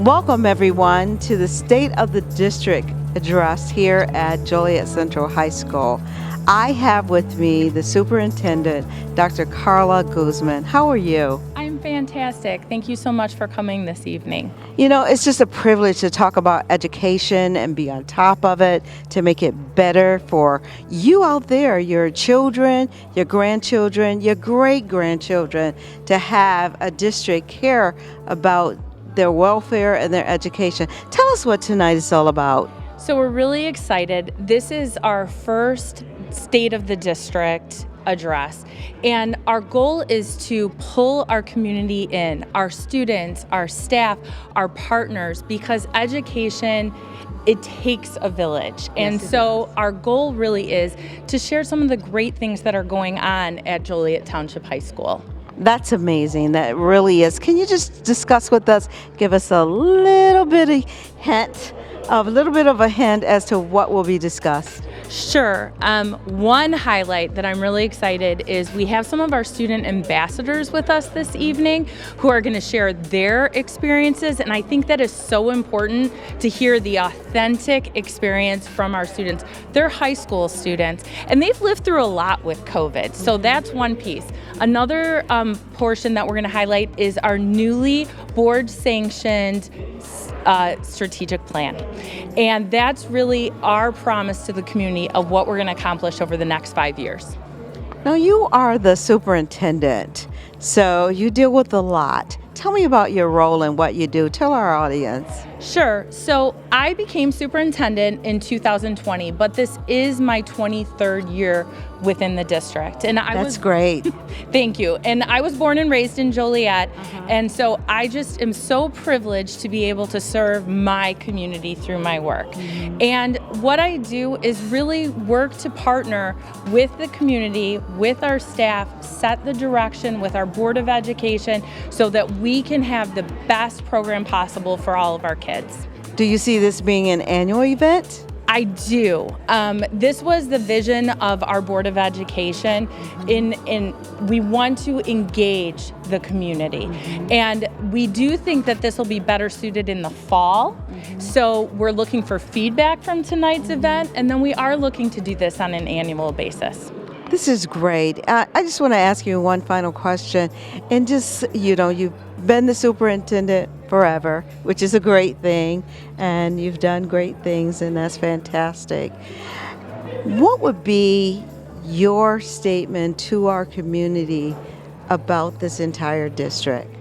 Welcome everyone to the State of the District address here at Joliet Central High School. I have with me the Superintendent, Dr. Karla Guseman. How are you? I'm fantastic. Thank you so much for coming this evening. You know, it's just a privilege to talk about education and be on top of it to make it better for you out there, your children, your grandchildren, your great-grandchildren, to have a district care about their welfare and their education. Tell us what tonight is all about. So we're really excited. This is our first State of the District address, and our goal is to pull our community in, our students, our staff, our partners, because education, it takes a village. And so our goal really is to share some of the great things that are going on at Joliet Township High School. That's amazing. That really is. Can you just discuss with us, give us a little bit of a hint as to what will be discussed? Sure. One highlight that I'm really excited is we have some of our student ambassadors with us this evening who are going to share their experiences, and I think that is so important to hear the authentic experience from our students. They're high school students, and they've lived through a lot with COVID, so that's one piece. Another portion that we're going to highlight is our newly board-sanctioned strategic plan. And that's really our promise to the community of what we're going to accomplish over the next 5 years. Now, you are the superintendent, so you deal with a lot. Tell me about your role and what you do. Tell our audience. Sure. So I became superintendent in 2020, but this is my 23rd year within the district. And That's great. Thank you. And I was born and raised in Joliet. And so I just am so privileged to be able to serve my community through my work. And what I do is really work to partner with the community, with our staff, set the direction with our Board of Education so that we can have the best program possible for all of our kids. Do you see this being an annual event? I do. This was the vision of our Board of Education. We want to engage the community. And we do think that this will be better suited in the fall. So we're looking for feedback from tonight's event, and then we are looking to do this on an annual basis. This is great. I just want to ask you one final question. And just, you've been the superintendent forever, which is a great thing, and you've done great things, and that's fantastic. What would be your statement to our community about this entire district?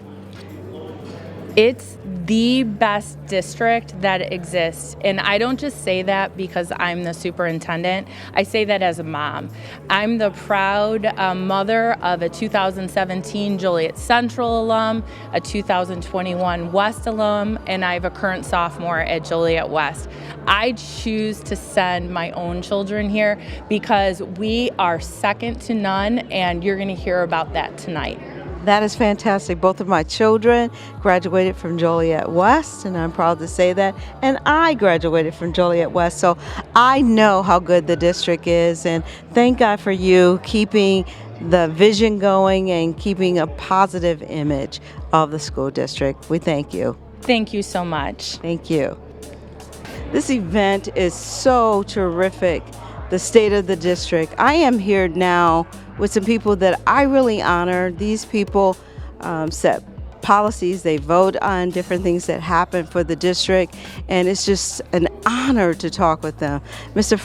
It's the best district that exists. And I don't just say that because I'm the superintendent. I say that as a mom. I'm the proud mother of a 2017 Joliet Central alum, a 2021 West alum, and I have a current sophomore at Joliet West. I choose to send my own children here because we are second to none, and you're going to hear about that tonight. That is fantastic. Both of my children graduated from Joliet West, and I'm proud to say that. And I graduated from Joliet West, so I know how good the district is. And thank God for you keeping the vision going and keeping a positive image of the school district. We thank you. Thank you so much. Thank you. This event is so terrific. The State of the District. I am here now with some people that I really honor. These people set policies, they vote on different things that happen for the district, and it's just an honor to talk with them. Mr.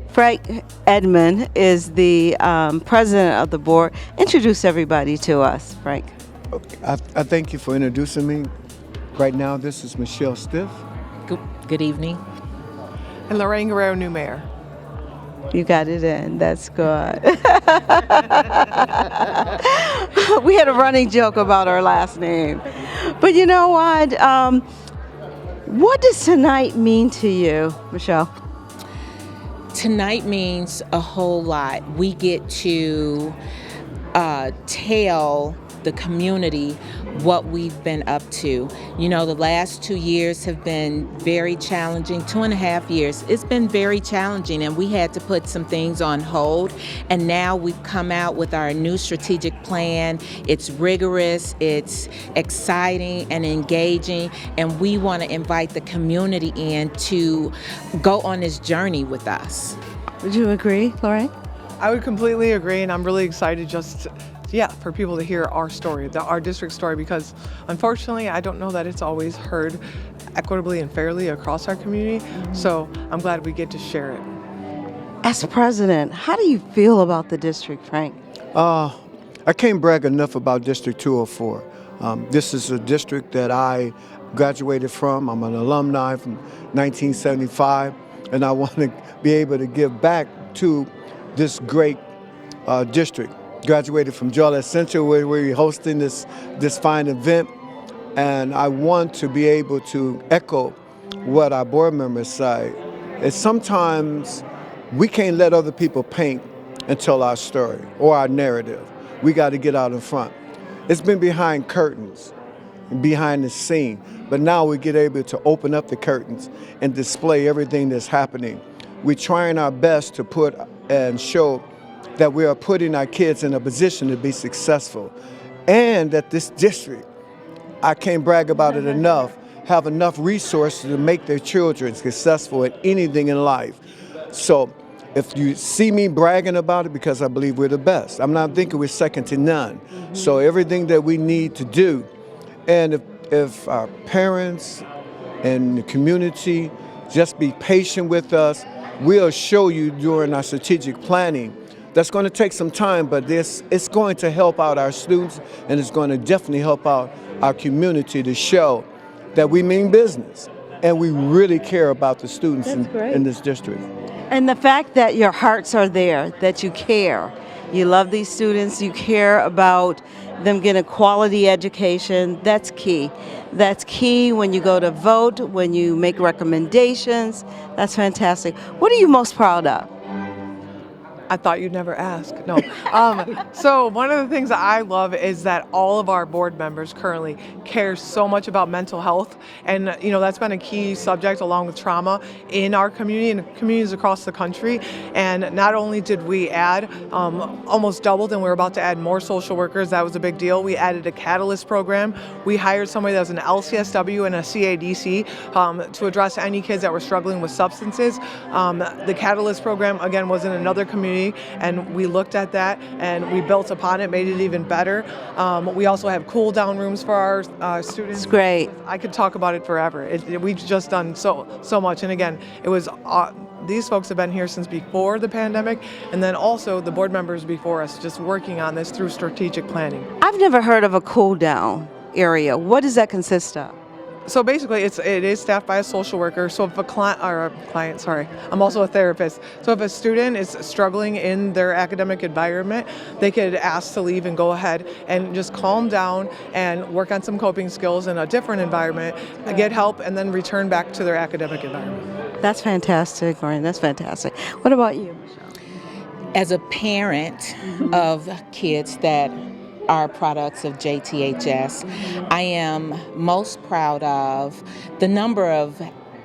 Frank Edmond is the president of the board. Introduce everybody to us, Frank. Okay. I thank you for introducing me. Right now, this is Michelle Stiff. Good evening. And Lorraine Guerrero, new mayor. You got it in. That's good. We had a running joke about our last name. But you know what does tonight mean to you, Michelle? Tonight means a whole lot. We get to tell the community what we've been up to. You know, the last 2 years have been very challenging, 2.5 years. It's been very challenging, and we had to put some things on hold. And now we've come out with our new strategic plan. It's rigorous, it's exciting and engaging, and we want to invite the community in to go on this journey with us. Would you agree, Lorraine? I would completely agree, and I'm really excited for people to hear our story, our district story, because unfortunately, I don't know that it's always heard equitably and fairly across our community. So I'm glad we get to share it. As president, how do you feel about the district, Frank? I can't brag enough about District 204. This is a district that I graduated from. I'm an alumni from 1975, and I want to be able to give back to this great district. Graduated from Joliet Central, where we're hosting this fine event, and I want to be able to echo what our board members say. It's sometimes we can't let other people paint and tell our story or our narrative. We got to get out in front. It's been behind curtains, behind the scene, but now we get able to open up the curtains and display everything that's happening. We're trying our best to put and show that we are putting our kids in a position to be successful, and that this district, I can't brag about it enough, have enough resources to make their children successful at anything in life. So if you see me bragging about it, because I believe we're the best. I'm not thinking we're second to none. So everything that we need to do, and if our parents and the community just be patient with us, we'll show you during our strategic planning. That's going to take some time, but it's going to help out our students, and it's going to definitely help out our community to show that we mean business and we really care about the students in this district. And the fact that your hearts are there, that you care. You love these students, you care about them getting a quality education, that's key. That's key when you go to vote, when you make recommendations. That's fantastic. What are you most proud of? I thought you'd never ask. No. So one of the things that I love is that all of our board members currently care so much about mental health. And, you know, that's been a key subject along with trauma in our community and communities across the country. And not only did we add, almost doubled, and we're about to add more social workers. That was a big deal. We added a Catalyst program. We hired somebody that was an LCSW and a CADC to address any kids that were struggling with substances. The Catalyst program, again, was in another community, and we looked at that and we built upon it, made it even better. We also have cool down rooms for our students. It's great. I could talk about it forever. We've just done so much. And again, it was these folks have been here since before the pandemic, and then also the board members before us just working on this through strategic planning. I've never heard of a cool down area. What does that consist of? So basically, it is staffed by a social worker. So if I'm also a therapist. So if a student is struggling in their academic environment, they could ask to leave and go ahead and just calm down and work on some coping skills in a different environment, get help, and then return back to their academic environment. That's fantastic, Lauren. That's fantastic. What about you, Michelle? As a parent of kids that are products of JTHS, I am most proud of the number of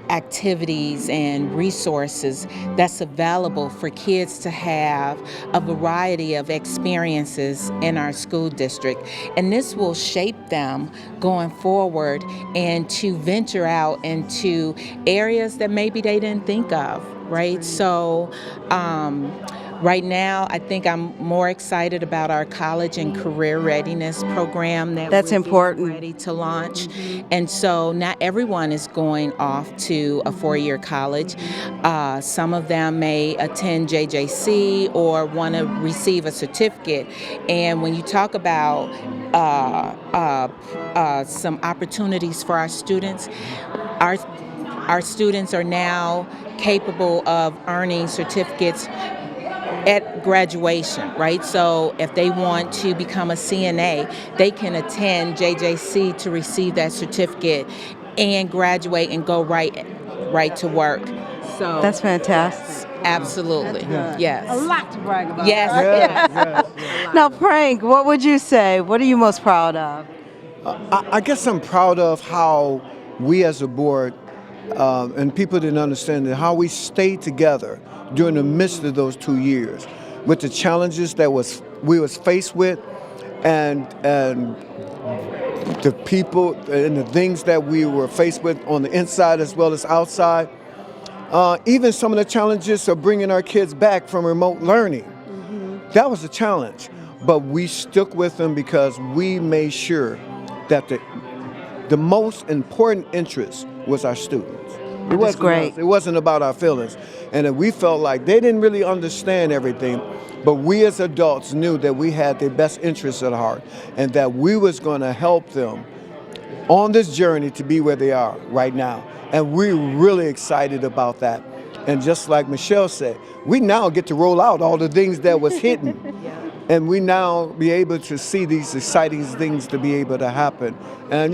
activities and resources that's available for kids to have a variety of experiences in our school district. And this will shape them going forward and to venture out into areas that maybe they didn't think of, right? So, right now, I think I'm more excited about our college and career readiness program that's we're important. Ready to launch. And so not everyone is going off to a 4-year college. Some of them may attend JJC or want to receive a certificate. And when you talk about some opportunities for our students, our students are now capable of earning certificates at graduation, right? So if they want to become a CNA, they can attend JJC to receive that certificate and graduate and go right to work. So That's fantastic. absolutely, Good. yes. A lot to brag about. Yes, Yes, yes. yes. Now, Frank, what would you say? What are you most proud of? I guess I'm proud of how we as a board, and people didn't understand it, how we stayed together during the midst of those 2 years with the challenges that we was faced with, and the people and the things that we were faced with on the inside as well as outside. Even some of the challenges of bringing our kids back from remote learning. That was a challenge, but we stuck with them because we made sure that the most important interest was our students. It That's wasn't great. us. It wasn't about our feelings. And that we felt like they didn't really understand everything, but we as adults knew that we had their best interests at heart and that we was going to help them on this journey to be where they are right now. And we're really excited about that. And just like Michelle said, we now get to roll out all the things that was hidden. And we now be able to see these exciting things to be able to happen. And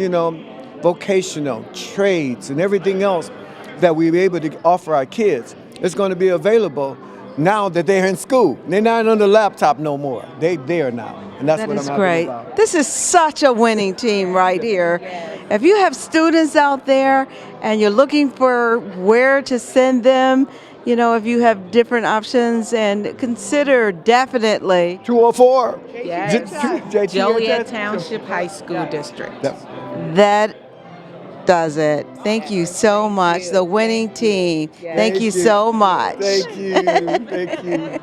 vocational, trades, and everything else that we be able to offer our kids is going to be available now that they're in school. They're not on the laptop no more. They there now. And that's That what is I'm great. happy about. This is such a winning team right here. If you have students out there and you're looking for where to send them, if you have different options, and consider definitely 204. Yes. JTHS. Joliet Township High School District. that does it. Thank you so much. The winning team. Thank you so much. Thank you. Thank you.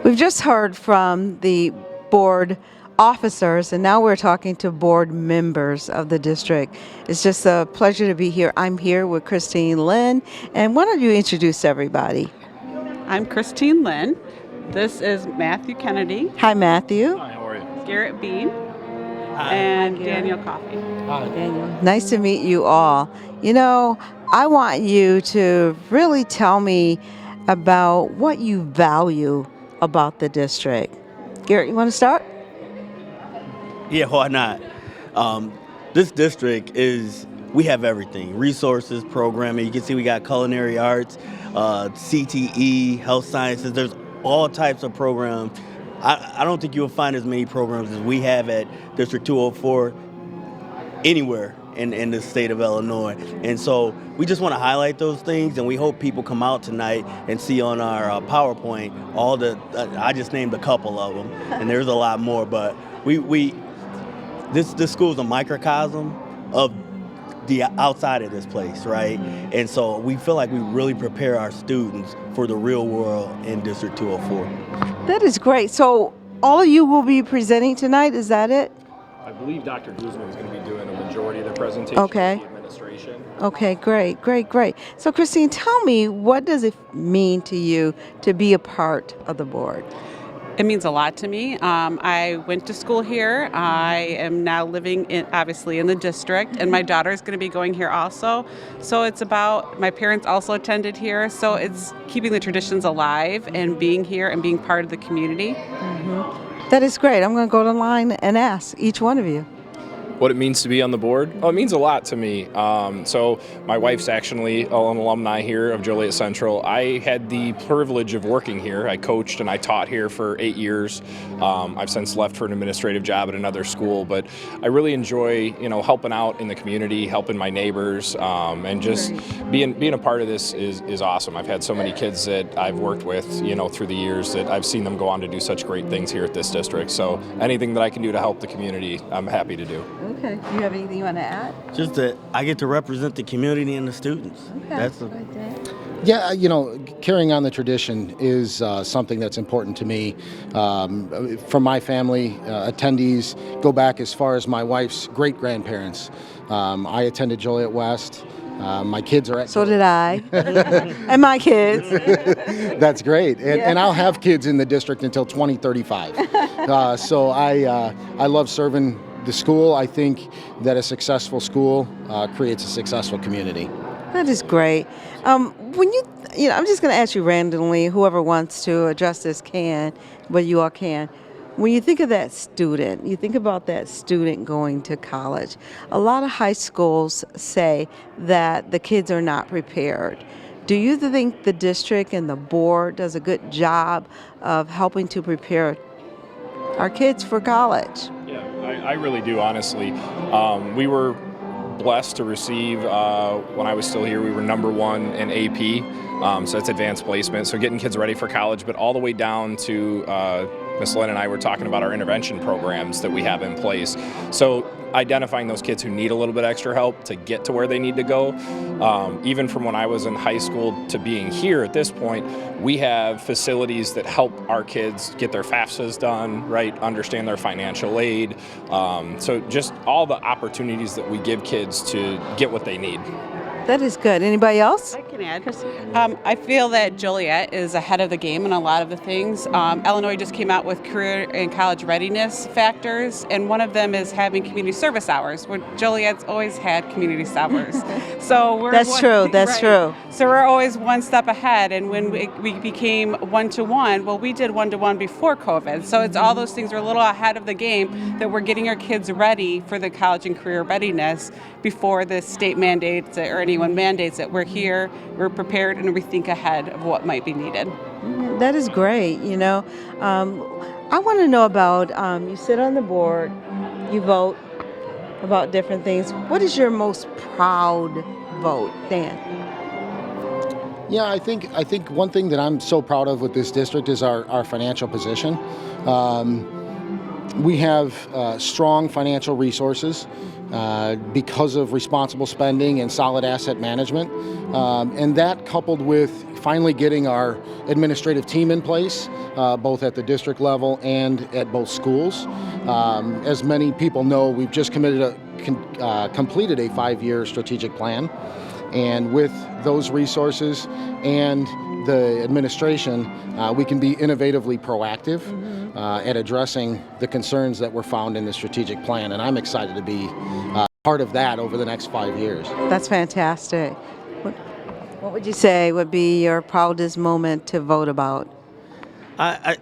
We've just heard from the board officers, and now we're talking to board members of the district. It's just a pleasure to be here. I'm here with Christine Lynn, and why don't you introduce everybody? I'm Christine Lynn. This is Matthew Kennedy, Hi, Matthew. Hi, how are you? Garrett Bean, and Daniel Coffey. Nice to meet you all. I want you to really tell me about what you value about the district. Garrett, you want to start? Yeah, why not? This district we have everything, resources, programming. You can see we got culinary arts, CTE, health sciences. There's all types of programs. I don't think you'll find as many programs as we have at District 204 anywhere in the state of Illinois. And so we just want to highlight those things, and we hope people come out tonight and see on our PowerPoint all I just named a couple of them, and there's a lot more, but this school is a microcosm of the outside of this place, right? And so we feel like we really prepare our students for the real world in District 204. That is great. So all of you will be presenting tonight, is that it? I believe Dr. Guseman is going to be doing a majority of the presentation. Okay. The administration. Okay, great. So Christine, tell me, what does it mean to you to be a part of the board? It means a lot to me. I went to school here. I am now living obviously in the district, and my daughter is going to be going here also. So it's about, my parents also attended here, so it's keeping the traditions alive and being here and being part of the community. That is great. I'm going to go to line and ask each one of you. What it means to be on the board? Oh, it means a lot to me. So my wife's actually an alumni here of Joliet Central. I had the privilege of working here. I coached and I taught here for 8 years. I've since left for an administrative job at another school, but I really enjoy, helping out in the community, helping my neighbors, and just being a part of this is awesome. I've had so many kids that I've worked with, through the years that I've seen them go on to do such great things here at this district. So anything that I can do to help the community, I'm happy to do. Okay. Do you have anything you want to add? Just that I get to represent the community and the students. Yeah, carrying on the tradition is something that's important to me. From my family, attendees go back as far as my wife's great-grandparents. I attended Joliet West. My kids are at... So did I. And my kids. That's great. And I'll have kids in the district until 2035. So I love serving the school. I think that a successful school creates a successful community. That is great. When I'm just going to ask you randomly, whoever wants to address this can, but you all can. When you think of that student, you think about that student going to college. A lot of high schools say that the kids are not prepared Do you think the district and the board does a good job of helping to prepare our kids for college? Yeah, I really do, honestly. We were blessed to receive, when I was still here, we were #1 in AP, so that's advanced placement, so getting kids ready for college, but all the way down to Ms. Lynn and I were talking about our intervention programs that we have in place. So identifying those kids who need a little bit extra help to get to where they need to go. Even from when I was in high school to being here at this point, we have facilities that help our kids get their FAFSAs done, right, understand their financial aid. So just all the opportunities that we give kids to get what they need. That is good. Anybody else? I can add. I feel that Joliet is ahead of the game in a lot of the things. Illinois just came out with career and college readiness factors, and one of them is having community service hours, where Joliet's always had community hours. So we're That's true. That's true. So we're always one step ahead, and when we became one-to-one, well, we did one-to-one before COVID. So it's all those things are a little ahead of the game that we're getting our kids ready for the college and career readiness before the state mandates or anyone mandates it. We're here, we're prepared, and we think ahead of what might be needed. That is great. I want to know about, you sit on the board, you vote about different things. What is your most proud vote, Dan? Yeah, I think one thing that I'm so proud of with this district is our financial position. We have strong financial resources because of responsible spending and solid asset management. And that coupled with finally getting our administrative team in place, both at the district level and at both schools. As many people know, we've just completed a 5-year strategic plan. And with those resources and the administration, we can be innovatively proactive at addressing the concerns that were found in the strategic plan. And I'm excited to be part of that over the next 5 years. That's fantastic. What would you say would be your proudest moment to vote about? I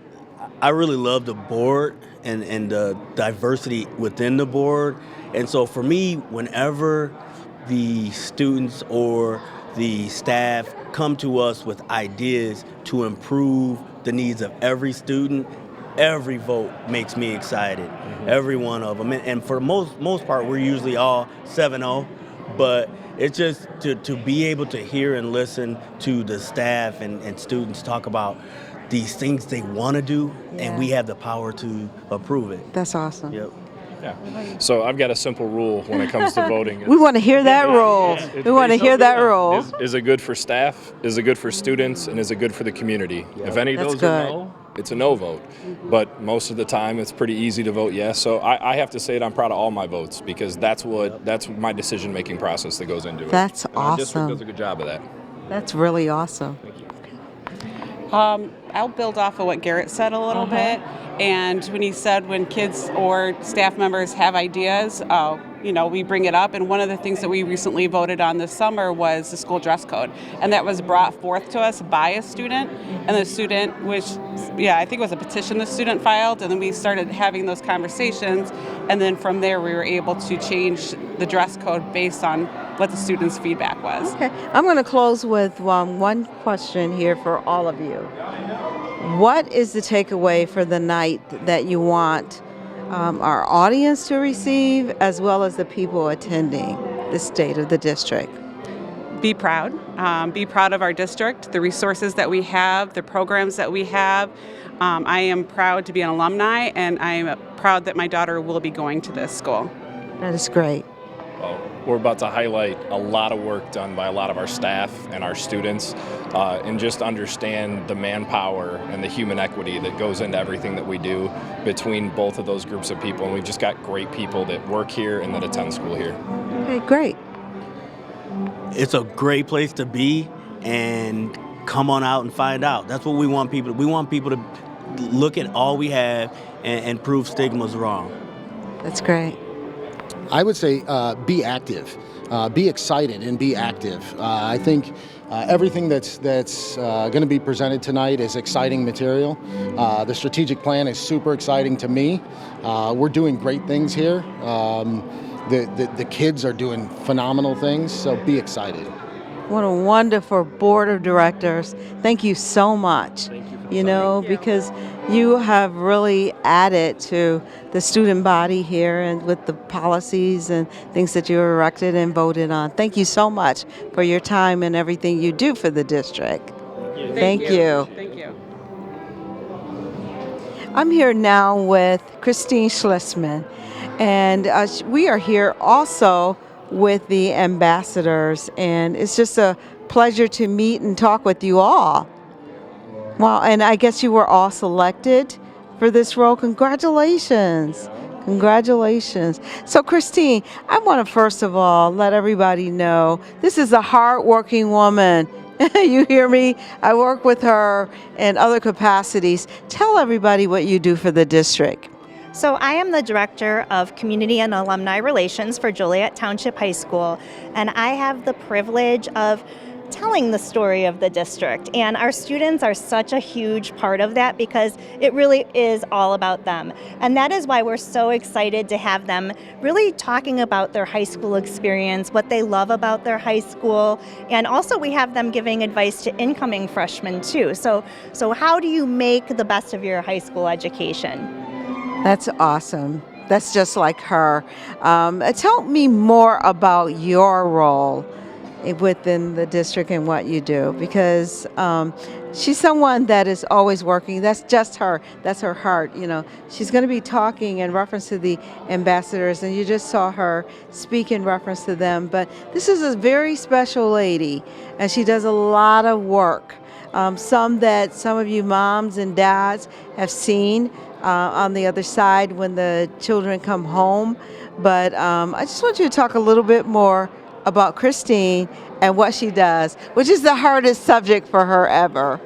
really love the board and the diversity within the board. And so for me, whenever the students or the staff come to us with ideas to improve the needs of every student, every vote makes me excited. Every one of them. And for the most part, we're usually all 7-0, but it's just to be able to hear and listen to the staff and students talk about these things they want to do, and we have the power to approve it. That's awesome. Yep. Yeah. So I've got a simple rule when it comes to voting. We want to hear that rule. We want to hear that rule. Is it good for staff? Is it good for students? And is it good for the community? If any of those are no, it's a no vote. But most of the time, it's pretty easy to vote yes. So I have to say that I'm proud of all my votes because that's my decision-making process that goes into it. That's and our district awesome. does a good job of that. That's really awesome. Thank you. I'll build off of what Garrett said a little bit. And when he said when kids or staff members have ideas, we bring it up. And one of the things that we recently voted on this summer was the school dress code. And that was brought forth to us by a student. And the student, I think it was a petition the student filed. And then we started having those conversations. And then from there, we were able to change the dress code based on what the students' feedback was. Okay. I'm going to close with one question here for all of you. What is the takeaway for the night that you want our audience to receive, as well as the people attending the State of the District? Be proud. Be proud of our district, the resources that we have, the programs that we have. I am proud to be an alumni, and I am proud that my daughter will be going to this school. That is great. Well, we're about to highlight a lot of work done by a lot of our staff and our students, and just understand the manpower and the human equity that goes into everything that we do between both of those groups of people. And we've just got great people that work here and that attend school here. Okay, great. It's a great place to be, and come on out and find out. That's what we want people to. We want people to look at all we have and prove stigma's wrong. That's great. I would say be active, be excited, and be active. I think everything that's going to be presented tonight is exciting material. The strategic plan is super exciting to me. We're doing great things here. The kids are doing phenomenal things, so be excited. What a wonderful board of directors. Thank you so much. Thank you for the You time. know, because you have really added to the student body here and with the policies and things that you erected and voted on. Thank you so much for your time and everything you do for the district. Thank you. Thank you. I'm here now with Christine Schlesman, and we are here also with the ambassadors, and it's just a pleasure to meet and talk with you all. Wow, and I guess you were all selected for this role. Congratulations. Congratulations. So, Christine, I want to first of all let everybody know this is a hardworking woman. You hear me? I work with her in other capacities. Tell everybody what you do for the district. So I am the Director of Community and Alumni Relations for Joliet Township High School, and I have the privilege of telling the story of the district. And our students are such a huge part of that because it really is all about them. And that is why we're so excited to have them really talking about their high school experience, what they love about their high school, and also we have them giving advice to incoming freshmen too. So how do you make the best of your high school education? That's awesome. That's just like her. Tell me more about your role within the district and what you do, because she's someone that is always working. That's just her. That's her heart. You know, she's going to be talking in reference to the ambassadors, and you just saw her speak in reference to them. But this is a very special lady, and she does a lot of work. Some that some of you moms and dads have seen on the other side when the children come home. But I just want you to talk a little bit more about Christine and what she does, which is the hardest subject for her ever.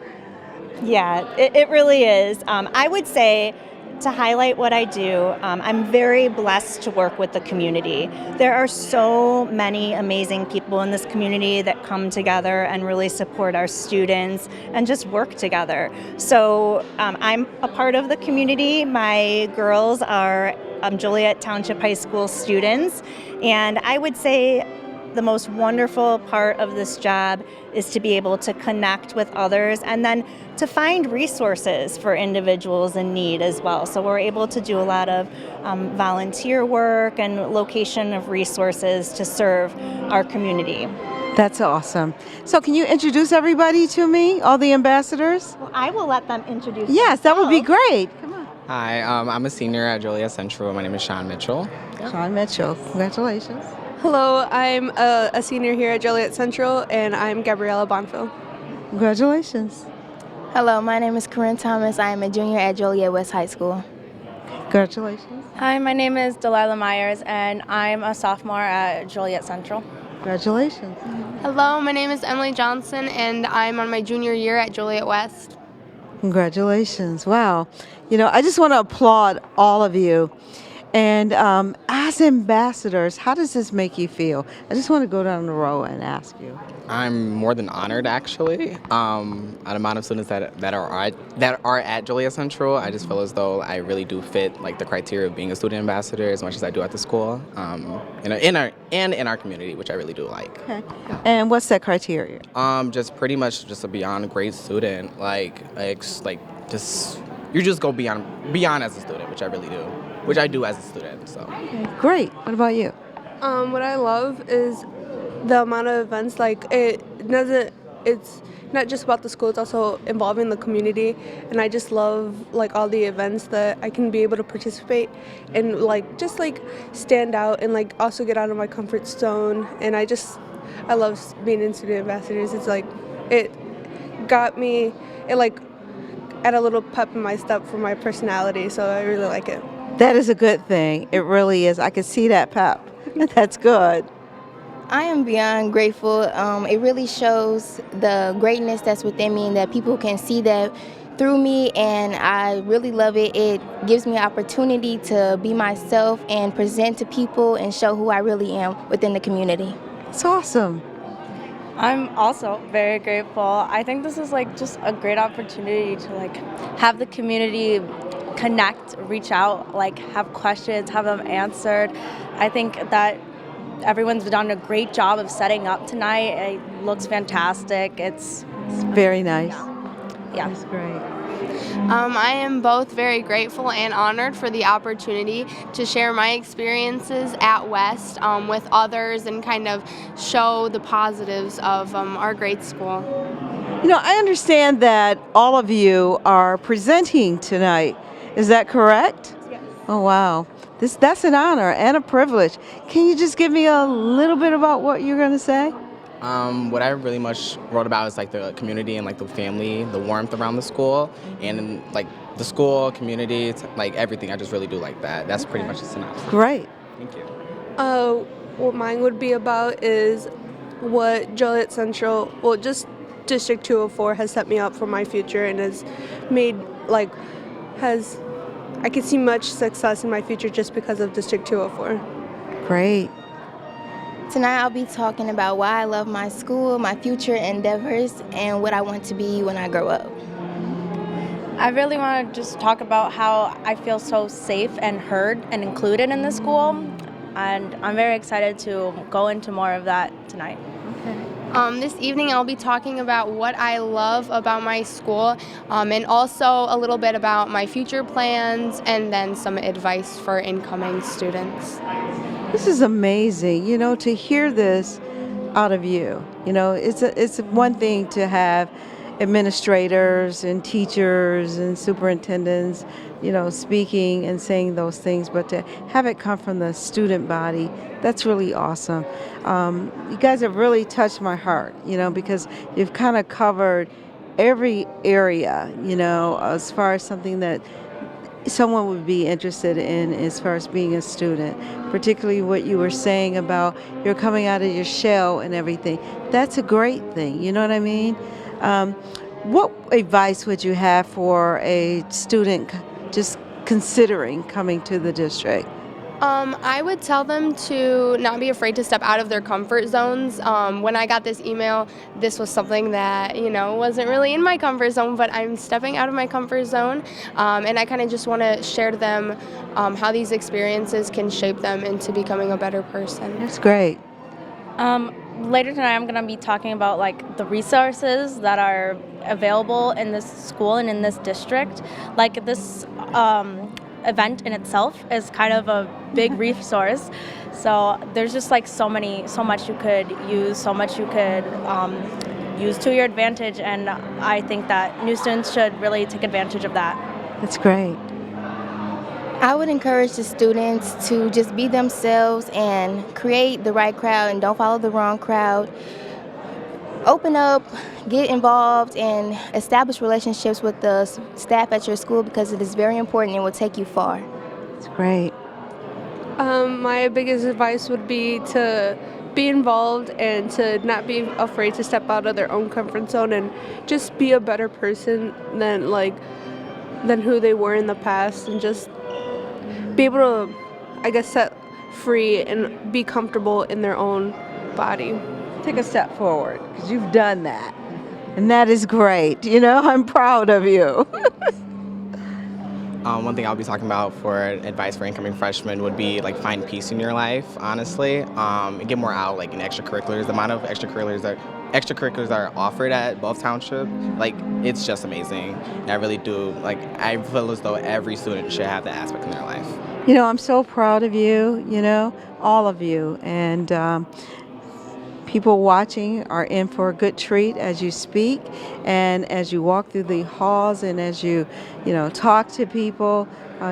Yeah, it really is. I would say, to highlight what I do, I'm very blessed to work with the community. There are so many amazing people in this community that come together and really support our students and just work together. So I'm a part of the community. My girls are Joliet Township High School students, and I would say the most wonderful part of this job is to be able to connect with others and then to find resources for individuals in need as well. So we're able to do a lot of volunteer work and location of resources to serve our community. That's awesome. So can you introduce everybody to me, all the ambassadors? Well, I will let them introduce Yes, that would be themselves. great. Come on. Hi, I'm a senior at Joliet Central. My name is Sean Mitchell. Sean Mitchell, congratulations. Hello, I'm a senior here at Joliet Central, and I'm Gabriella Bonfil. Congratulations. Hello, my name is Corinne Thomas. I am a junior at Joliet West High School. Congratulations. Hi, my name is Delilah Myers, and I'm a sophomore at Joliet Central. Congratulations. Hello, my name is Emily Johnson, and I'm on my junior year at Joliet West. Congratulations. Wow. You know, I just want to applaud all of you. And as ambassadors, how does this make you feel? I just want to go down the row and ask you. I'm more than honored, actually. An amount of students that are at Joliet Central, I just feel as though I really do fit like the criteria of being a student ambassador as much as I do at the school, in our community, which I really do like. Okay. And what's that criteria? Just pretty much just a beyond great student, you just go beyond as a student, which I really do. Which I do as a student. So. Okay, great. What about you? What I love is the amount of events. It's not just about the school. It's also involving the community, and I just love all the events that I can be able to participate and just stand out and also get out of my comfort zone. And I love being in student ambassadors. It's it got me add a little pep in my step for my personality. So I really like it. That is a good thing. It really is. I can see that pep. That's good. I am beyond grateful. It really shows the greatness that's within me and that people can see that through me, and I really love it. It gives me an opportunity to be myself and present to people and show who I really am within the community. It's awesome. I'm also very grateful. I think this is just a great opportunity to have the community connect, reach out, have questions, have them answered. I think that everyone's done a great job of setting up tonight. It looks fantastic. It's Very nice. yeah. That's great. I am both very grateful and honored for the opportunity to share my experiences at West with others and kind of show the positives of our great school. You know, I understand that all of you are presenting tonight. Is that correct? Yes. Oh, wow. That's an honor and a privilege. Can you just give me a little bit about what you're going to say? What I really much wrote about is like the community and like the family, the warmth around the school, and like the school, community, like everything. I just really do like that. That's pretty much the synopsis. Great. Thank you. What mine would be about is what Joliet Central, well, just District 204 has set me up for my future and has made, I can see much success in my future just because of District 204. Great. Tonight I'll be talking about why I love my school, my future endeavors, and what I want to be when I grow up. I really want to just talk about how I feel so safe and heard and included in the school, and I'm very excited to go into more of that tonight. This evening I'll be talking about what I love about my school and also a little bit about my future plans and then some advice for incoming students. This is amazing, you know, to hear this out of you. You know, it's one thing to have administrators and teachers and superintendents, you know, speaking and saying those things, but to have it come from the student body, that's really awesome. You guys have really touched my heart, you know, because you've kind of covered every area, you know, as far as something that someone would be interested in as far as being a student, particularly what you were saying about you're coming out of your shell and everything. That's a great thing, you know what I mean? What advice would you have for a student just considering coming to the district? I would tell them to not be afraid to step out of their comfort zones. When I got this email, this was something that, you know, wasn't really in my comfort zone, but I'm stepping out of my comfort zone. And I kind of just want to share to them how these experiences can shape them into becoming a better person. That's great. Later tonight I'm going to be talking about like the resources that are available in this school and in this district. Like this event in itself is kind of a big resource. So there's just like so much you could use, so much you could use to your advantage, and I think that new students should really take advantage of that. That's great. I would encourage the students to just be themselves and create the right crowd and don't follow the wrong crowd. Open up, get involved, and establish relationships with the staff at your school because it is very important and will take you far. That's great. My biggest advice would be to be involved and to not be afraid to step out of their own comfort zone and just be a better person than who they were in the past, and just be able to, I guess, set free and be comfortable in their own body. Take a step forward because you've done that. And that is great. You know, I'm proud of you. One thing I'll be talking about for advice for incoming freshmen would be like find peace in your life, honestly, and get more out like in extracurriculars. The amount of extracurriculars that are offered at both Township, like it's just amazing. And I really do, like I feel as though every student should have that aspect in their life. You know, I'm so proud of you, you know, all of you. And people watching are in for a good treat as you speak and as you walk through the halls and as you know, talk to people.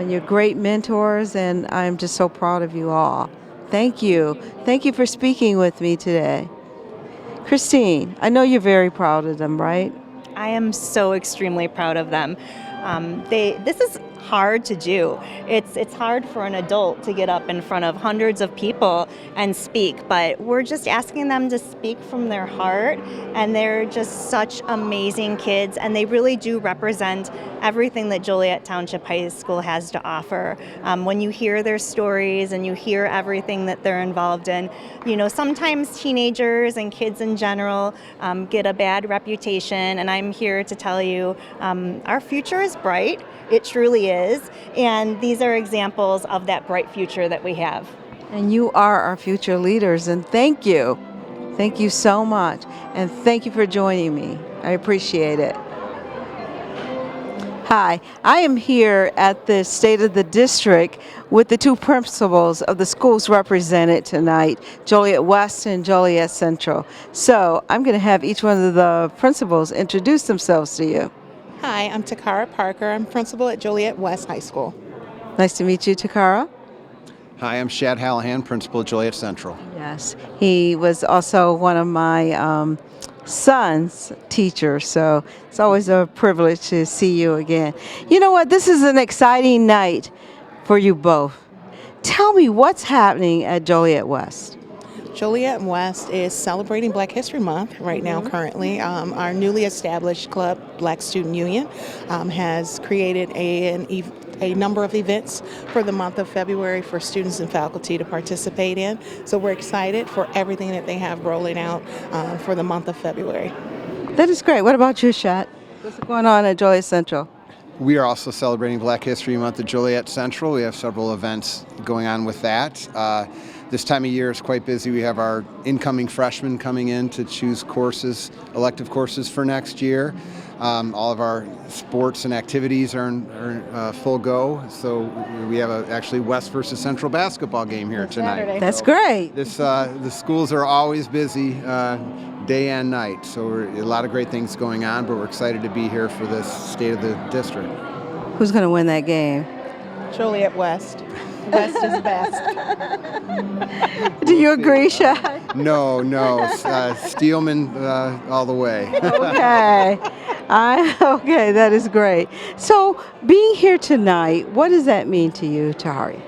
You're great mentors, and I'm just so proud of you all. Thank you. Thank you for speaking with me today. Christine, I know you're very proud of them, right? I am so extremely proud of them. This is hard to do. It's hard for an adult to get up in front of hundreds of people and speak, but we're just asking them to speak from their heart, and they're just such amazing kids, and they really do represent everything that Joliet Township High School has to offer. When you hear their stories and you hear everything that they're involved in, you know, sometimes teenagers and kids in general get a bad reputation, and I'm here to tell you our future is bright. It truly is, and these are examples of that bright future that we have. And you are our future leaders, and thank you. Thank you so much, and thank you for joining me. I appreciate it. Hi, I am here at the State of the District with the two principals of the schools represented tonight, Joliet West and Joliet Central. So I'm going to have each one of the principals introduce themselves to you. Hi, I'm Takara Parker. I'm principal at Joliet West High School. Nice to meet you, Takara. Hi, I'm Shad Hallahan, principal at Joliet Central. Yes, he was also one of my son's teachers, so it's always a privilege to see you again. You know what? This is an exciting night for you both. Tell me what's happening at Joliet West. Joliet West is celebrating Black History Month right now currently. Our newly established club, Black Student Union, has created a number of events for the month of February for students and faculty to participate in. So we're excited for everything that they have rolling out for the month of February. That is great. What about you, Shat? What's going on at Joliet Central? We are also celebrating Black History Month at Joliet Central. We have several events going on with that. This time of year is quite busy. We have our incoming freshmen coming in to choose courses, elective courses for next year. All of our sports and activities are in full go. So we have actually West versus Central basketball game here tonight. That's great. The schools are always busy day and night. So a lot of great things going on, but we're excited to be here for this State of the District. Who's going to win that game? Joliet West. West is best. Do you agree, Shad? No. Steelman all the way. Okay. Okay, that is great. So being here tonight, what does that mean to you, Tahari?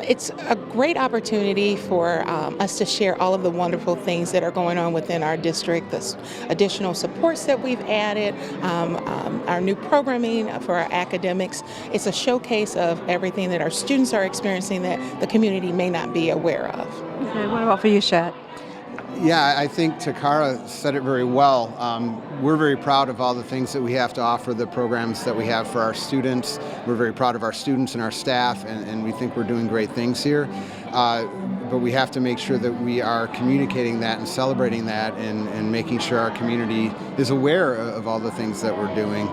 It's a great opportunity for us to share all of the wonderful things that are going on within our district, the additional supports that we've added, our new programming for our academics. It's a showcase of everything that our students are experiencing that the community may not be aware of. Okay, what about for you, Shad? Yeah, I think Takara said it very well. We're very proud of all the things that we have to offer, the programs that we have for our students. We're very proud of our students and our staff, and we think we're doing great things here. But we have to make sure that we are communicating that and celebrating that and making sure our community is aware of all the things that we're doing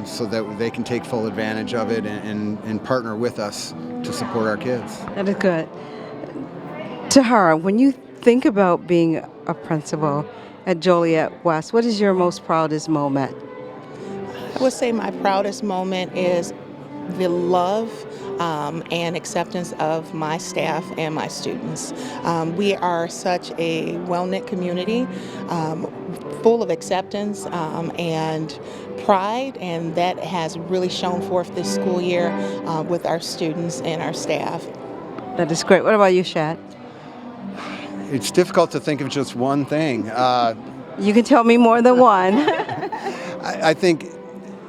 so that they can take full advantage of it and partner with us to support our kids. That is good. Tahara, when you think about being a principal at Joliet West, what is your most proudest moment? I would say my proudest moment is the love and acceptance of my staff and my students. We are such a well-knit community, full of acceptance and pride, and that has really shown forth this school year with our students and our staff. That is great. What about you, Shad? It's difficult to think of just one thing. You can tell me more than one. I think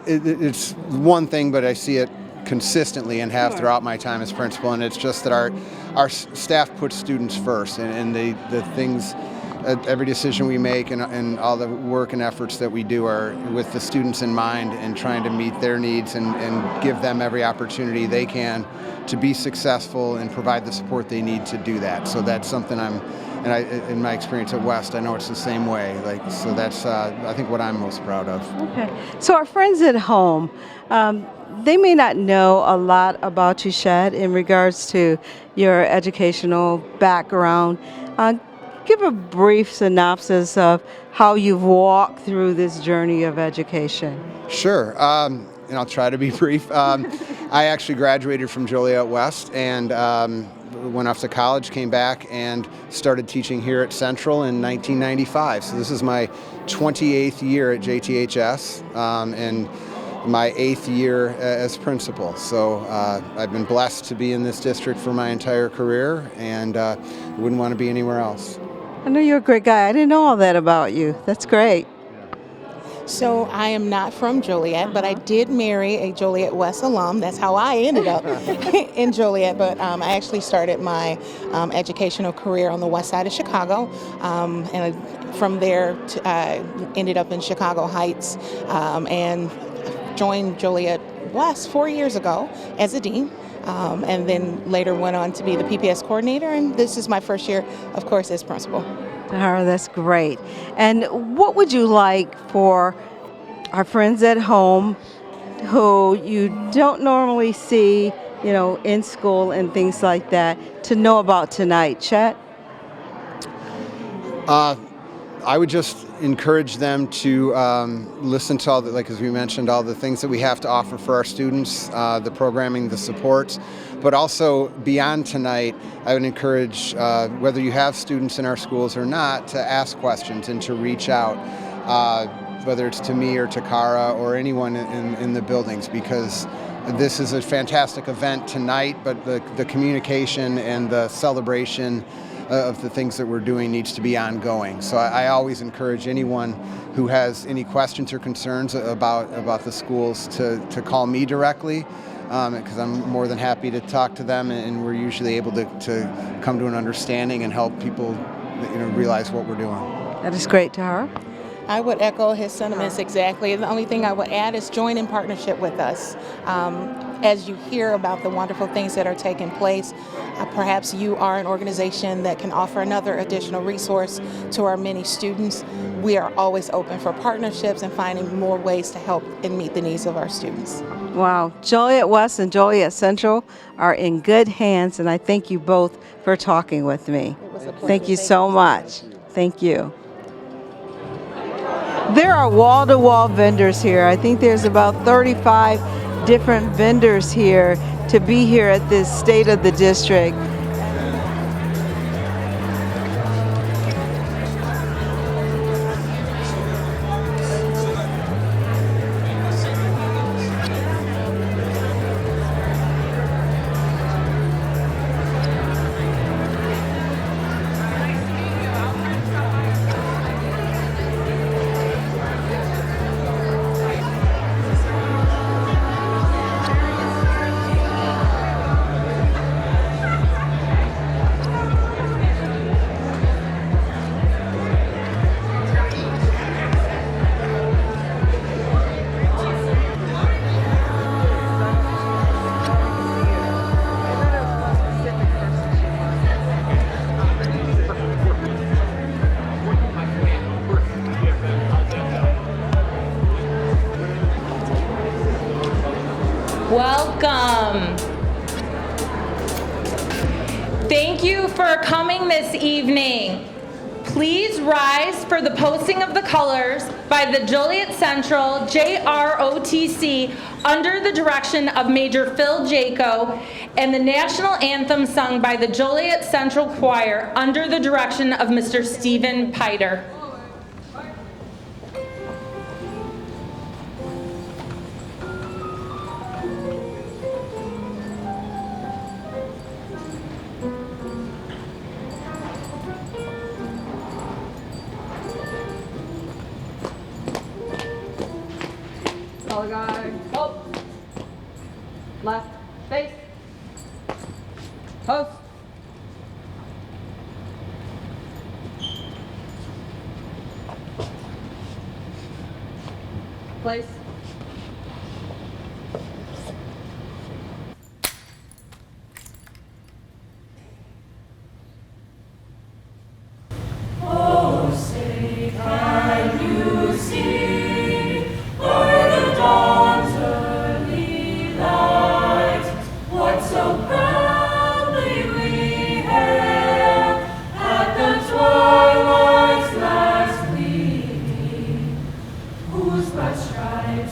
it's one thing, but I see it consistently and have throughout my time as principal, and it's just that our staff puts students first, and the things, every decision we make and all the work and efforts that we do are with the students in mind and trying to meet their needs and give them every opportunity they can to be successful and provide the support they need to do that. So that's something in my experience at West, I know it's the same way. So that's I think what I'm most proud of. Okay. So our friends at home, they may not know a lot about you, Shad, in regards to your educational background. Give a brief synopsis of how you've walked through this journey of education. Sure. And I'll try to be brief. I actually graduated from Joliet West and went off to college, came back, and started teaching here at Central in 1995. So this is my 28th year at JTHS and my 8th year as principal. So I've been blessed to be in this district for my entire career, and wouldn't want to be anywhere else. I know you're a great guy. I didn't know all that about you. That's great. So I am not from Joliet, but I did marry a Joliet West alum. That's how I ended up in Joliet. But I actually started my educational career on the west side of Chicago. And from there, I ended up in Chicago Heights and joined Joliet West 4 years ago as a dean. and then later went on to be the PPS coordinator, and this is my first year, of course, as principal. Tahara, that's great. And what would you like for our friends at home who you don't normally see, in school and things like that, to know about tonight? Chet? I would just encourage them to listen to all the, like as we mentioned, all the things that we have to offer for our students, the programming, the supports, but also beyond tonight, I would encourage whether you have students in our schools or not to ask questions and to reach out, whether it's to me or to Kara or anyone in the buildings, because this is a fantastic event tonight, but the communication and the celebration of the things that we're doing needs to be ongoing. So I always encourage anyone who has any questions or concerns about the schools to call me directly, because I'm more than happy to talk to them, and we're usually able to come to an understanding and help people realize what we're doing. That is great, Tahara. I would echo his sentiments exactly. The only thing I would add is join in partnership with us. As you hear about the wonderful things that are taking place, perhaps you are an organization that can offer another additional resource to our many students. We are always open for partnerships and finding more ways to help and meet the needs of our students. Wow. Joliet West and Joliet Central are in good hands, and I thank you both for talking with me. Thank you so much. Thank you. There are wall-to-wall vendors here. I think there's about 35 different vendors here to be here at this State of the District. Welcome. Thank you for coming this evening. Please rise for the posting of the colors by the Joliet Central JROTC under the direction of Major Phil Jaco, and the national anthem sung by the Joliet Central Choir under the direction of Mr. Stephen Piter. Color guard, hope. Left, face. Post. Place. Oh, say, can you see o'er the dawn's early light what so proudly we hailed at the twilight's last gleaming, whose bright stripes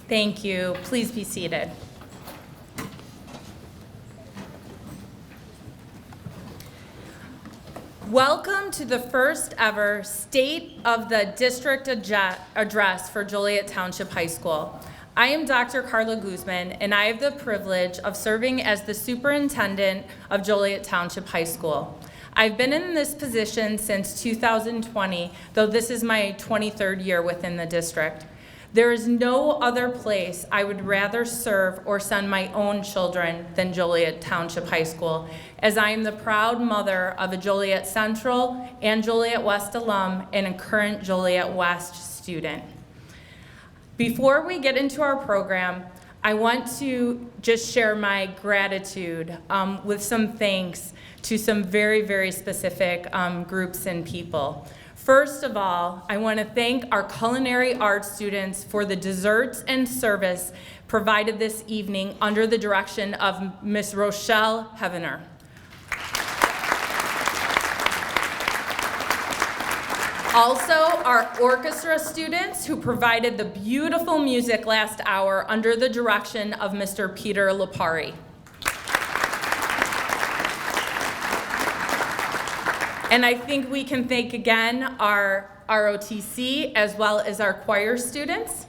Thank you. Please be seated. Welcome to the first ever State of the District Address for Joliet Township High School. I am Dr. Karla Guseman, and I have the privilege of serving as the Superintendent of Joliet Township High School. I've been in this position since 2020, though this is my 23rd year within the district. There is no other place I would rather serve or send my own children than Joliet Township High School, as I am the proud mother of a Joliet Central and Joliet West alum and a current Joliet West student. Before we get into our program, I want to just share my gratitude with some thanks to some very, very specific groups and people. First of all, I want to thank our culinary arts students for the desserts and service provided this evening under the direction of Miss Rochelle Heavener. Also, our orchestra students who provided the beautiful music last hour under the direction of Mr. Peter Lapari. And I think we can thank again our ROTC as well as our choir students.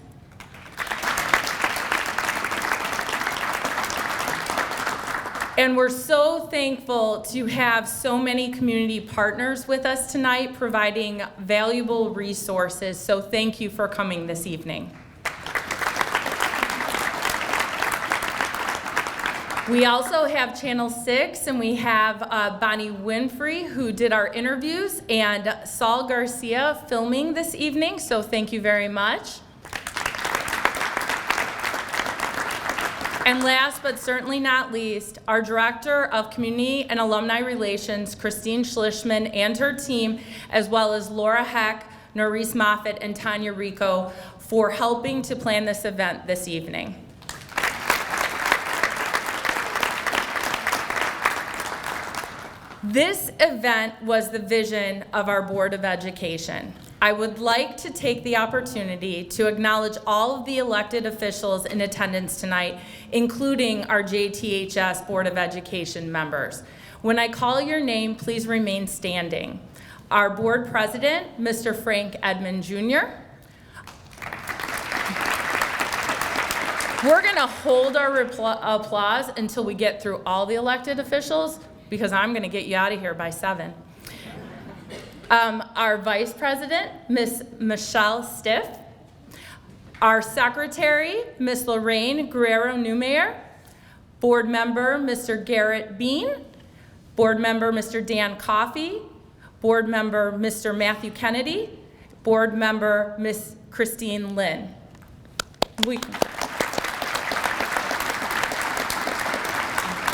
And we're so thankful to have so many community partners with us tonight providing valuable resources. So thank you for coming this evening. We also have Channel 6, and we have Bonnie Winfrey, who did our interviews, and Saul Garcia filming this evening, so thank you very much. And last but certainly not least, our Director of Community and Alumni Relations, Christine Schlishman, and her team, as well as Laura Heck, Norris Moffitt, and Tanya Rico, for helping to plan this event this evening. This event was the vision of our Board of Education. I would like to take the opportunity to acknowledge all of the elected officials in attendance tonight, including our JTHS Board of Education members. When I call your name, please remain standing. Our board president, Mr. Frank Edmond Jr. We're gonna hold our applause until we get through all the elected officials, because I'm gonna get you out of here by 7. Our vice president, Miss Michelle Stiff. Our secretary, Miss Lorraine Guerrero-Newmayer. Board member, Mr. Garrett Bean. Board member, Mr. Dan Coffey. Board member, Mr. Matthew Kennedy. Board member, Miss Christine Lynn.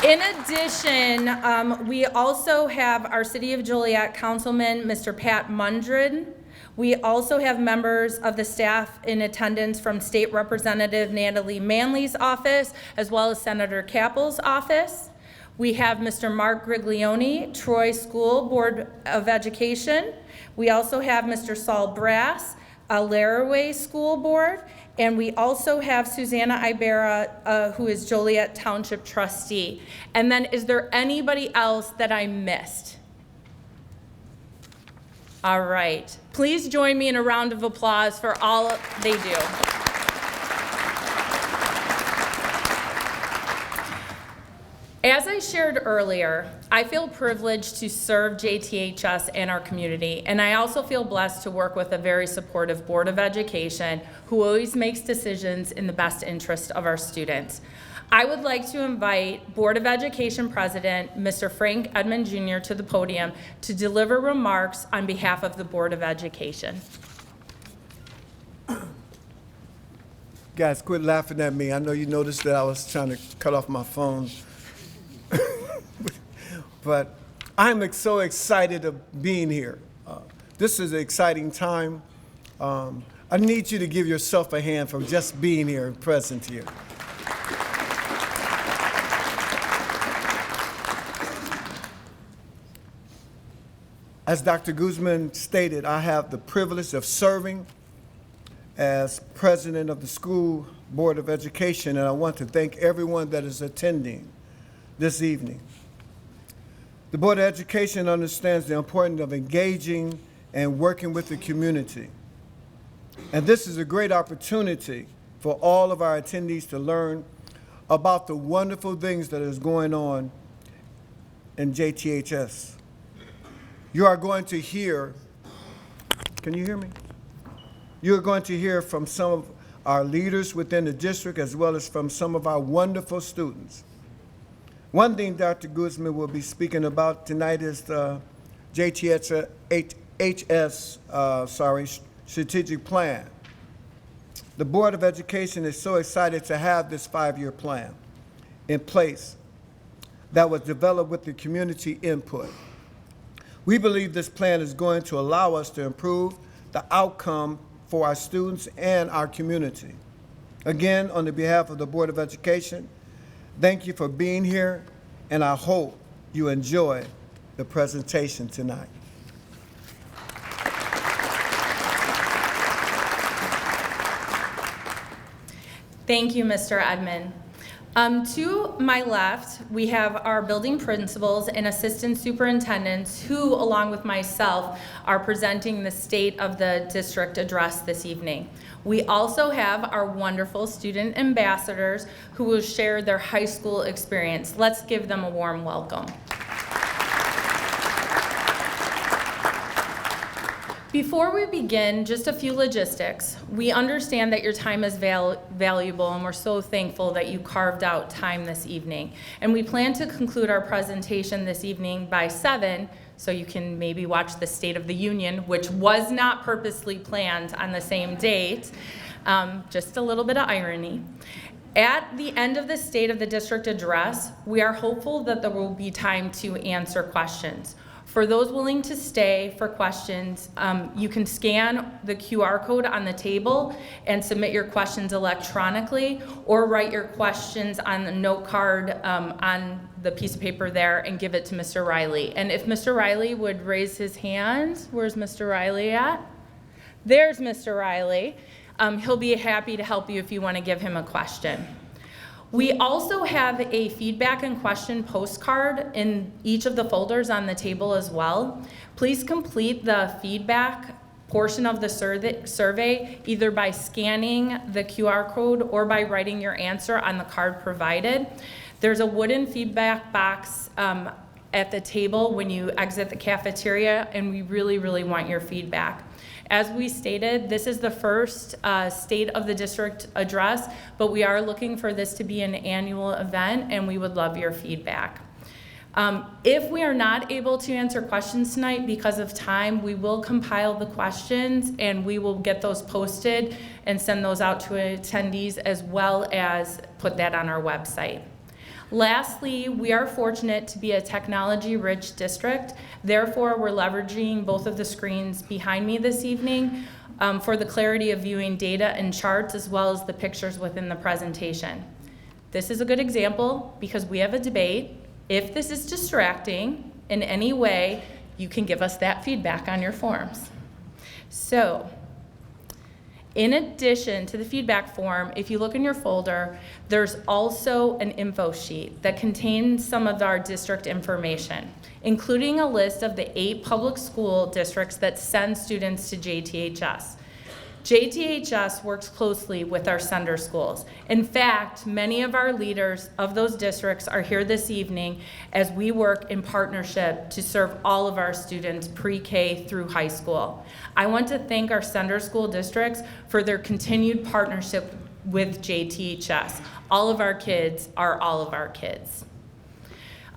In addition, we also have our City of Joliet Councilman, Mr. Pat Mundred. We also have members of the staff in attendance from State Representative Natalie Manley's office, as well as Senator Cappell's office. We have Mr. Mark Griglione, Troy School Board of Education. We also have Mr. Saul Brass, Laraway School Board. And we also have Susanna Ibarra, who is Joliet Township trustee. And then is there anybody else that I missed? All right. Please join me in a round of applause for all they do. As I shared earlier, I feel privileged to serve JTHS and our community, and I also feel blessed to work with a very supportive Board of Education who always makes decisions in the best interest of our students. I would like to invite Board of Education President, Mr. Frank Edmond Jr. to the podium to deliver remarks on behalf of the Board of Education. Guys, quit laughing at me. I know you noticed that I was trying to cut off my phone. But I'm so excited of being here. This is an exciting time. I need you to give yourself a hand for just being here and present here. As Dr. Guseman stated, I have the privilege of serving as president of the School Board of Education, and I want to thank everyone that is attending this evening. The Board of Education understands the importance of engaging and working with the community. And this is a great opportunity for all of our attendees to learn about the wonderful things that is going on in JTHS. You are going to hear, can you hear me? You're going to hear from some of our leaders within the district as well as from some of our wonderful students. One thing Dr. Guseman will be speaking about tonight is the JTHS strategic plan. The Board of Education is so excited to have this 5-year plan in place that was developed with the community input. We believe this plan is going to allow us to improve the outcome for our students and our community. Again, on the behalf of the Board of Education, thank you for being here, and I hope you enjoy the presentation tonight. Thank you, Mr. Edmond. To my left, we have our building principals and assistant superintendents who, along with myself, are presenting the State of the District address this evening. We also have our wonderful student ambassadors who will share their high school experience. Let's give them a warm welcome. Before we begin, just a few logistics. We understand that your time is valuable, and we're so thankful that you carved out time this evening. And we plan to conclude our presentation this evening by 7, so you can maybe watch the State of the Union, which was not purposely planned on the same date. Just a little bit of irony. At the end of the State of the District address, we are hopeful that there will be time to answer questions. For those willing to stay for questions, you can scan the QR code on the table and submit your questions electronically, or write your questions on the note card on the piece of paper there and give it to Mr. Riley. And if Mr. Riley would raise his hand, where's Mr. Riley at? There's Mr. Riley. He'll be happy to help you if you want to give him a question. We also have a feedback and question postcard in each of the folders on the table as well. Please complete the feedback portion of the survey either by scanning the QR code or by writing your answer on the card provided. There's a wooden feedback box at the table when you exit the cafeteria, and we really, really want your feedback. As we stated, this is the first State of the District address, but we are looking for this to be an annual event, and we would love your feedback. If we are not able to answer questions tonight because of time, we will compile the questions and we will get those posted and send those out to attendees, as well as put that on our website. Lastly, we are fortunate to be a technology-rich district. Therefore, we're leveraging both of the screens behind me this evening for the clarity of viewing data and charts, as well as the pictures within the presentation. This is a good example because we have a debate. If this is distracting in any way, you can give us that feedback on your forms. So, in addition to the feedback form, if you look in your folder, there's also an info sheet that contains some of our district information, including a list of the 8 public school districts that send students to JTHS. JTHS works closely with our sender schools. In fact, many of our leaders of those districts are here this evening as we work in partnership to serve all of our students pre-K through high school. I want to thank our sender school districts for their continued partnership with JTHS. All of our kids are all of our kids.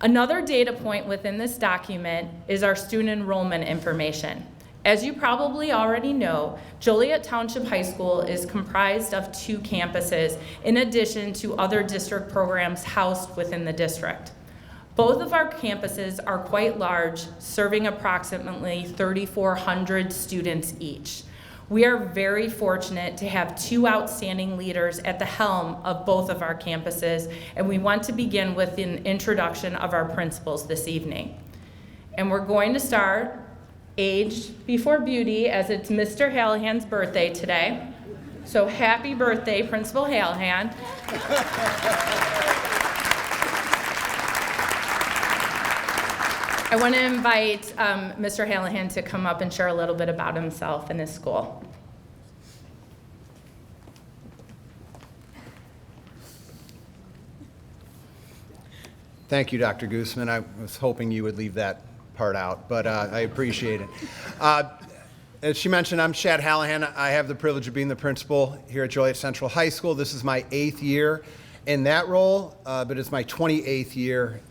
Another data point within this document is our student enrollment information. As you probably already know, Joliet Township High School is comprised of 2 campuses, in addition to other district programs housed within the district. Both of our campuses are quite large, serving approximately 3,400 students each. We are very fortunate to have 2 outstanding leaders at the helm of both of our campuses, and we want to begin with an introduction of our principals this evening. And we're going to start age before beauty, as it's Mr. Hallahan's birthday today. So happy birthday, Principal Hallahan. I want to invite Mr. Hallahan to come up and share a little bit about himself and his school. Thank you, Dr. Guseman. I was hoping you would leave that part out, but I appreciate it. As she mentioned, I'm Shad Hallahan. I have the privilege of being the principal here at Joliet Central High School. This is my 8th year in that role, but it's my 28th year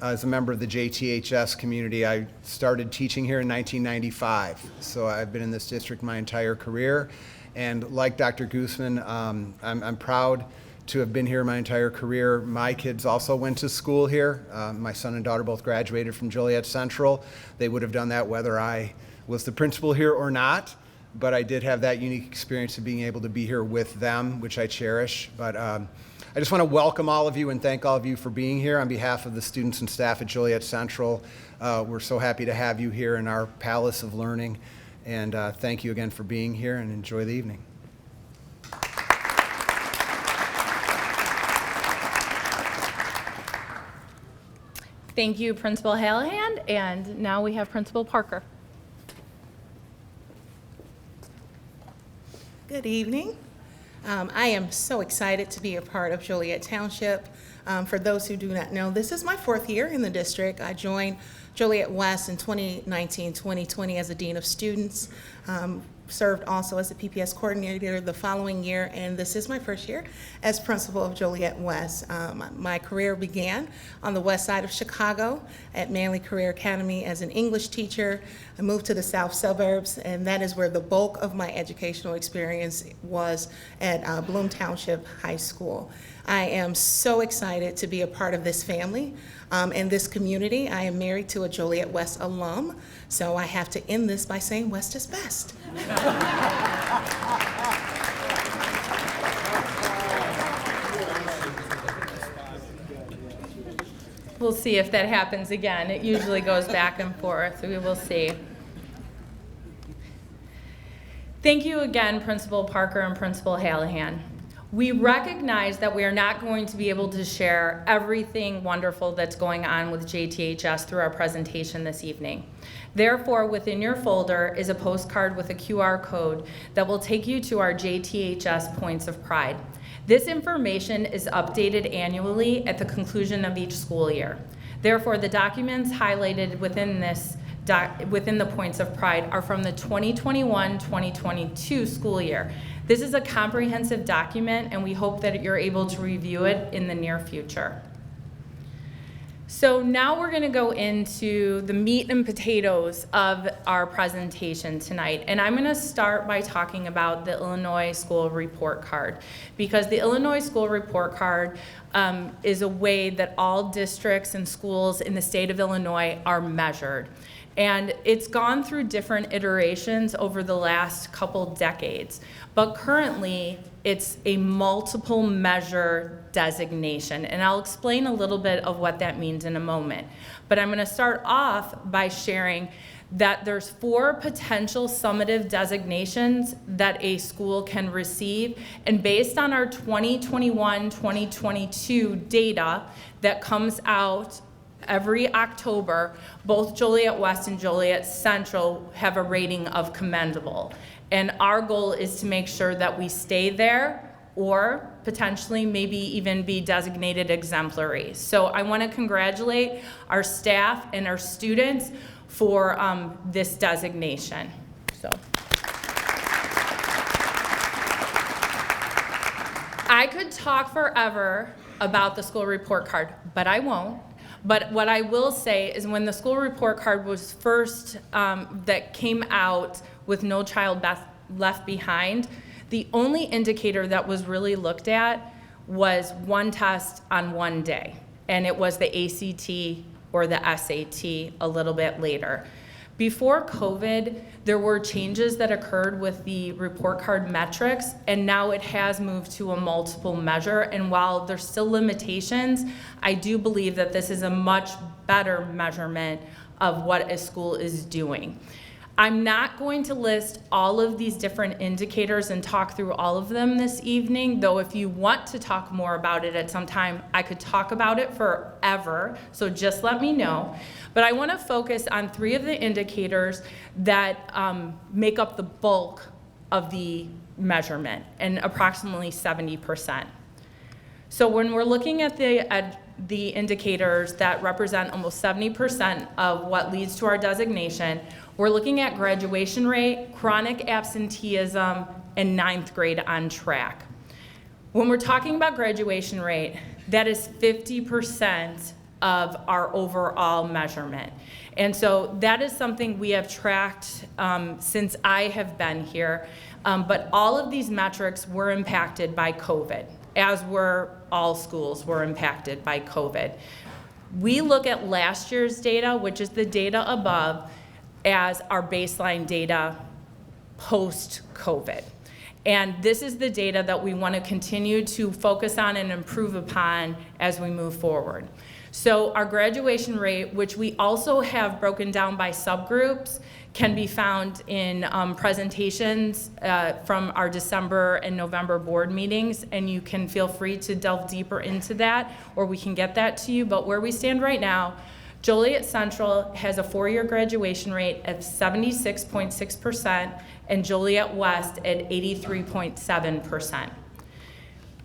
as a member of the JTHS community. I started teaching here in 1995, so I've been in this district my entire career. And like Dr. Guseman, I'm proud to have been here my entire career. My kids also went to school here. My son and daughter both graduated from Joliet Central. They would have done that whether I was the principal here or not, but I did have that unique experience of being able to be here with them, which I cherish. But I just want to welcome all of you and thank all of you for being here on behalf of the students and staff at Joliet Central. We're so happy to have you here in our Palace of Learning, and thank you again for being here, and enjoy the evening. Thank you, Principal Hallahan, and now we have Principal Parker. Good evening. I am so excited to be a part of Joliet Township. For those who do not know, this is my 4th year in the district. I joined Joliet West in 2019-2020 as a Dean of Students. Served also as a PPS coordinator the following year, and this is my 1st year as principal of Joliet West. My career began on the west side of Chicago at Manley Career Academy as an English teacher. I moved to the south suburbs, and that is where the bulk of my educational experience was at Bloom Township High School. I am so excited to be a part of this family and this community. I am married to a Joliet West alum, so I have to end this by saying West is best. We'll see if that happens again. It usually goes back and forth. We will see. Thank you again, Principal Parker and Principal Hallahan. We recognize that we are not going to be able to share everything wonderful that's going on with JTHS through our presentation this evening. Therefore, within your folder is a postcard with a QR code that will take you to our JTHS Points of Pride. This information is updated annually at the conclusion of each school year. Therefore, the documents highlighted within the Points of Pride are from the 2021-2022 school year. This is a comprehensive document, and we hope that you're able to review it in the near future. So now we're going to go into the meat and potatoes of our presentation tonight. And I'm going to start by talking about the Illinois School Report Card, because the Illinois School Report Card is a way that all districts and schools in the state of Illinois are measured. And it's gone through different iterations over the last couple decades. But currently, it's a multiple measure designation. And I'll explain a little bit of what that means in a moment. But I'm going to start off by sharing that there's 4 potential summative designations that a school can receive. And based on our 2021-2022 data that comes out every October, both Joliet West and Joliet Central have a rating of commendable. And our goal is to make sure that we stay there or potentially maybe even be designated exemplary. So I want to congratulate our staff and our students for this designation. So I could talk forever about the school report card, but I won't. But what I will say is when the school report card was first, that came out with No Child Left Behind, the only indicator that was really looked at was one test on one day, and it was the ACT or the SAT a little bit later. Before COVID, there were changes that occurred with the report card metrics, and now it has moved to a multiple measure. And while there's still limitations, I do believe that this is a much better measurement of what a school is doing. I'm not going to list all of these different indicators and talk through all of them this evening, though if you want to talk more about it at some time, I could talk about it forever, so just let me know. But I want to focus on 3 of the indicators that make up the bulk of the measurement, and approximately 70%. So when we're looking at the indicators that represent almost 70% of what leads to our designation, we're looking at graduation rate, chronic absenteeism, and 9th grade on track. When we're talking about graduation rate, that is 50% of our overall measurement. And so that is something we have tracked since I have been here. But all of these metrics were impacted by COVID, as were all schools were impacted by COVID. We look at last year's data, which is the data above, as our baseline data post-COVID. And this is the data that we want to continue to focus on and improve upon as we move forward. So our graduation rate, which we also have broken down by subgroups, can be found in presentations from our December and November board meetings, and you can feel free to delve deeper into that, or we can get that to you. But where we stand right now, Joliet Central has a 4-year graduation rate of 76.6% and Joliet West at 83.7%.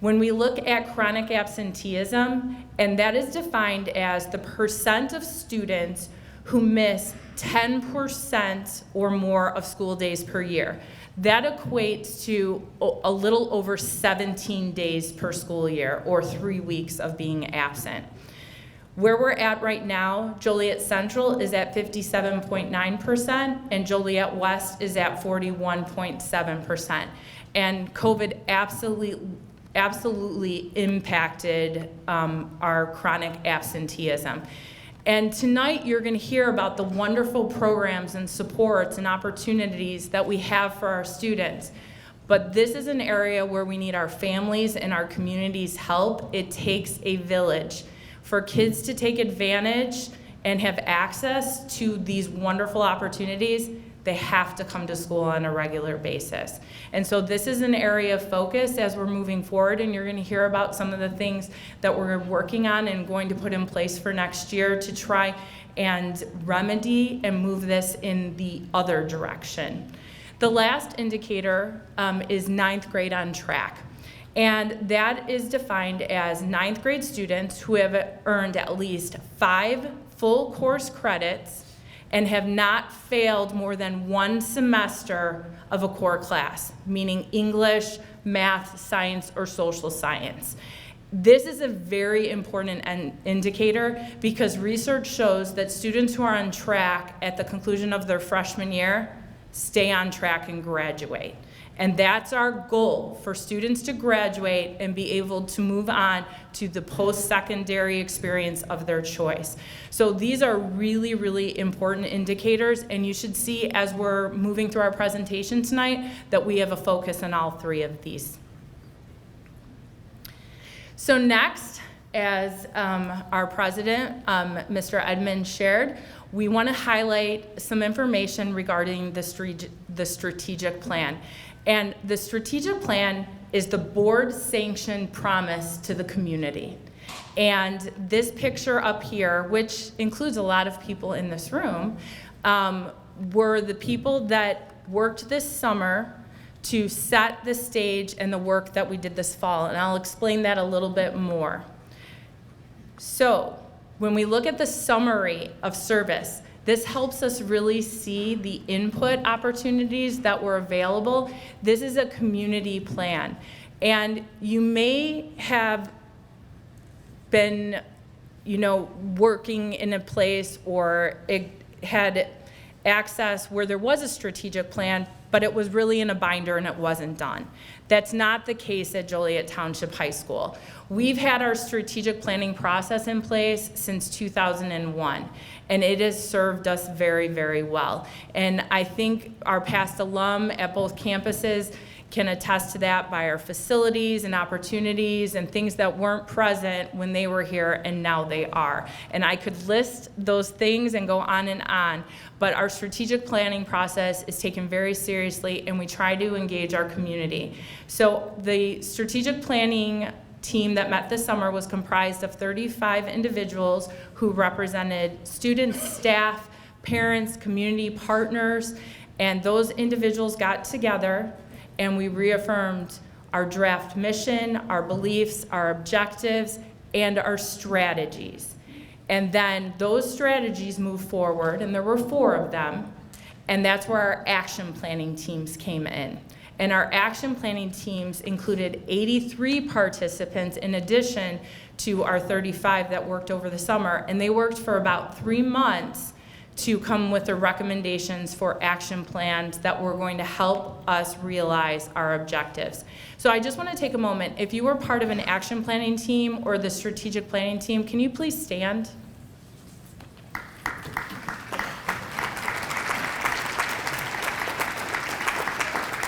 When we look at chronic absenteeism, and that is defined as the percent of students who miss 10% or more of school days per year. That equates to a little over 17 days per school year, or 3 weeks of being absent. Where we're at right now, Joliet Central is at 57.9% and Joliet West is at 41.7%. And COVID absolutely impacted our chronic absenteeism. And tonight you're going to hear about the wonderful programs and supports and opportunities that we have for our students. But this is an area where we need our families and our community's help. It takes a village. For kids to take advantage and have access to these wonderful opportunities, they have to come to school on a regular basis. And so this is an area of focus as we're moving forward, and you're going to hear about some of the things that we're working on and going to put in place for next year to try and remedy and move this in the other direction. The last indicator is 9th grade on track. And that is defined as 9th grade students who have earned at least 5 full course credits and have not failed more than 1 semester of a core class, meaning English, math, science, or social science. This is a very important indicator because research shows that students who are on track at the conclusion of their freshman year stay on track and graduate. And that's our goal, for students to graduate and be able to move on to the post-secondary experience of their choice. So these are really, really important indicators, and you should see as we're moving through our presentation tonight that we have a focus on all 3 of these. So next, as our president, Mr. Edmonds, shared, we want to highlight some information regarding the strategic plan. And the strategic plan is the board-sanctioned promise to the community. And this picture up here, which includes a lot of people in this room, were the people that worked this summer to set the stage and the work that we did this fall. And I'll explain that a little bit more. So when we look at the summary of service, this helps us really see the input opportunities that were available. This is a community plan. And you may have been, working in a place or had access where there was a strategic plan, but it was really in a binder and it wasn't done. That's not the case at Joliet Township High School. We've had our strategic planning process in place since 2001, and it has served us very, very well. And I think our past alum at both campuses can attest to that by our facilities and opportunities and things that weren't present when they were here and now they are. And I could list those things and go on, but our strategic planning process is taken very seriously and we try to engage our community. So the strategic planning team that met this summer was comprised of 35 individuals who represented students, staff, parents, community partners, and those individuals got together and we reaffirmed our draft mission, our beliefs, our objectives, and our strategies. And then those strategies moved forward, and there were 4 of them, and that's where our action planning teams came in. And our action planning teams included 83 participants in addition to our 35 that worked over the summer, and they worked for about 3 months to come with the recommendations for action plans that were going to help us realize our objectives. So I just want to take a moment. If you were part of an action planning team or the strategic planning team, can you please stand?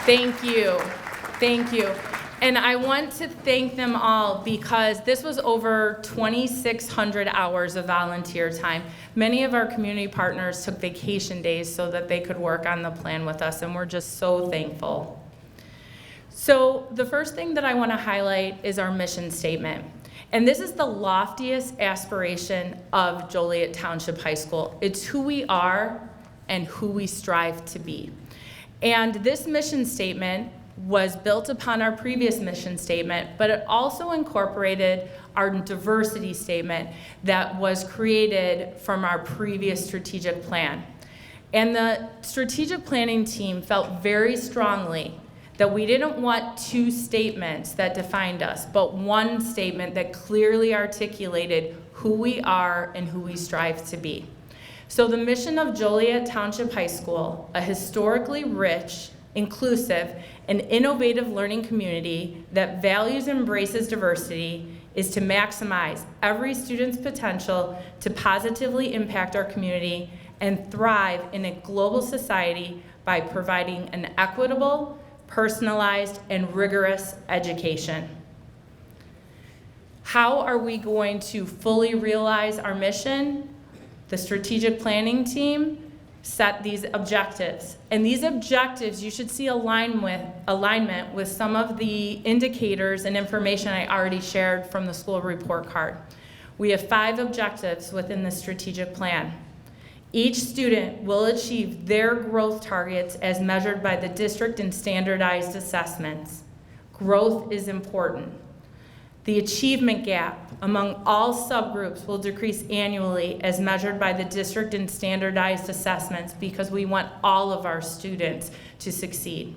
Thank you. Thank you. And I want to thank them all because this was over 2,600 hours of volunteer time. Many of our community partners took vacation days so that they could work on the plan with us, and we're just so thankful. So the first thing that I want to highlight is our mission statement. And this is the loftiest aspiration of Joliet Township High School. It's who we are and who we strive to be. And this mission statement was built upon our previous mission statement, but it also incorporated our diversity statement that was created from our previous strategic plan. And the strategic planning team felt very strongly that we didn't want 2 statements that defined us, but one statement that clearly articulated who we are and who we strive to be. So the mission of Joliet Township High School, a historically rich, inclusive, and innovative learning community that values and embraces diversity, is to maximize every student's potential to positively impact our community and thrive in a global society by providing an equitable, personalized, and rigorous education. How are we going to fully realize our mission? The strategic planning team set these objectives. And these objectives, you should see alignment with some of the indicators and information I already shared from the school report card. We have 5 objectives within the strategic plan. Each student will achieve their growth targets as measured by the district and standardized assessments. Growth is important. The achievement gap among all subgroups will decrease annually as measured by the district and standardized assessments because we want all of our students to succeed.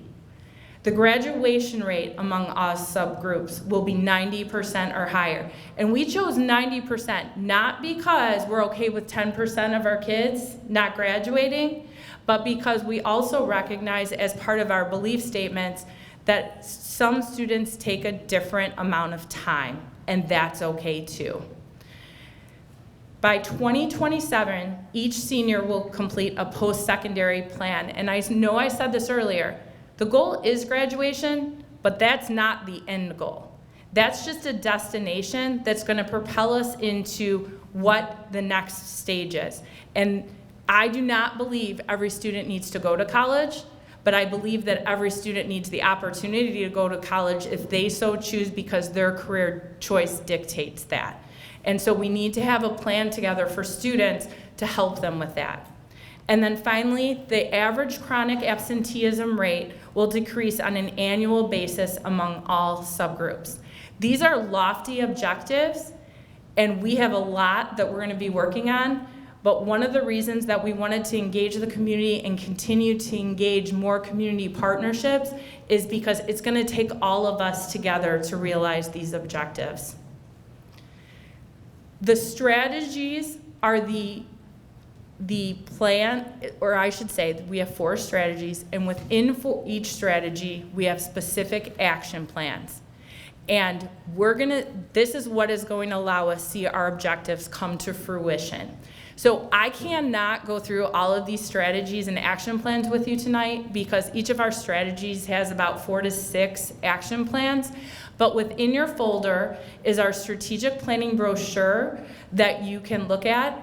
The graduation rate among all subgroups will be 90% or higher. And we chose 90% not because we're okay with 10% of our kids not graduating, but because we also recognize as part of our belief statements that some students take a different amount of time, and that's okay too. By 2027, each senior will complete a post-secondary plan, and I know I said this earlier, the goal is graduation, but that's not the end goal. That's just a destination that's going to propel us into what the next stage is. And I do not believe every student needs to go to college, but I believe that every student needs the opportunity to go to college if they so choose because their career choice dictates that. And so we need to have a plan together for students to help them with that. And then finally, the average chronic absenteeism rate will decrease on an annual basis among all subgroups. These are lofty objectives, and we have a lot that we're going to be working on. But one of the reasons that we wanted to engage the community and continue to engage more community partnerships is because it's going to take all of us together to realize these objectives. The strategies are the plan, or I should say, we have 4 strategies, and within each strategy, we have specific action plans. And this is what is going to allow us to see our objectives come to fruition. So I cannot go through all of these strategies and action plans with you tonight because each of our strategies has about 4 to 6 action plans. But within your folder is our strategic planning brochure that you can look at.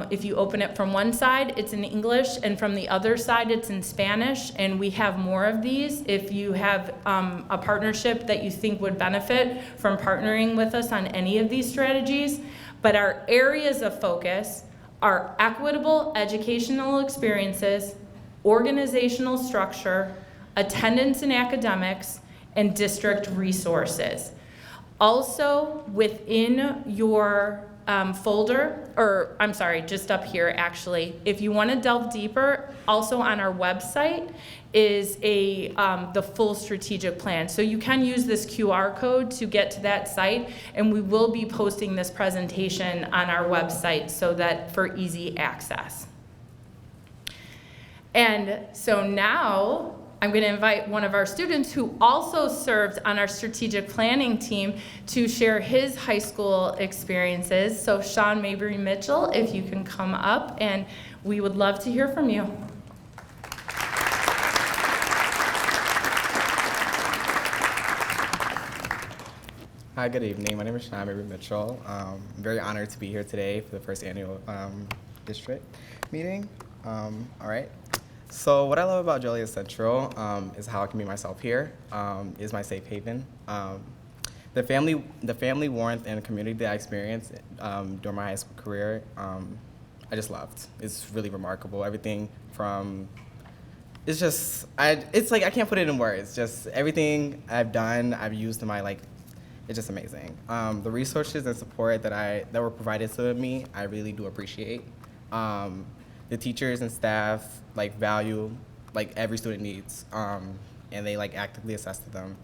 If you open it from one side, it's in English, and from the other side, it's in Spanish. And we have more of these. If you have a partnership that you think would benefit from partnering with us on any of these strategies. But our areas of focus are equitable educational experiences, organizational structure, attendance and academics, and district resources. Also, within your folder, or I'm sorry, just up here actually, if you want to delve deeper, also on our website is the full strategic plan. So you can use this QR code to get to that site, and we will be posting this presentation on our website so that for easy access. And so now I'm going to invite one of our students who also served on our strategic planning team to share his high school experiences. So Sean Mabry Mitchell, if you can come up, and we would love to hear from you. Hi, good evening. My name is Sean Mabry Mitchell. I'm very honored to be here today for the first annual district meeting. All right. So what I love about Joliet Central is how I can be myself here. Is my safe haven. The family warmth and community that I experienced during my high school career, I just loved. It's really remarkable. Everything from, it's like I can't put it in words. Just everything I've done, I've used in my it's just amazing. The resources and support that were provided to me, I really do appreciate. The teachers and staff value every student needs, and they actively assess to them.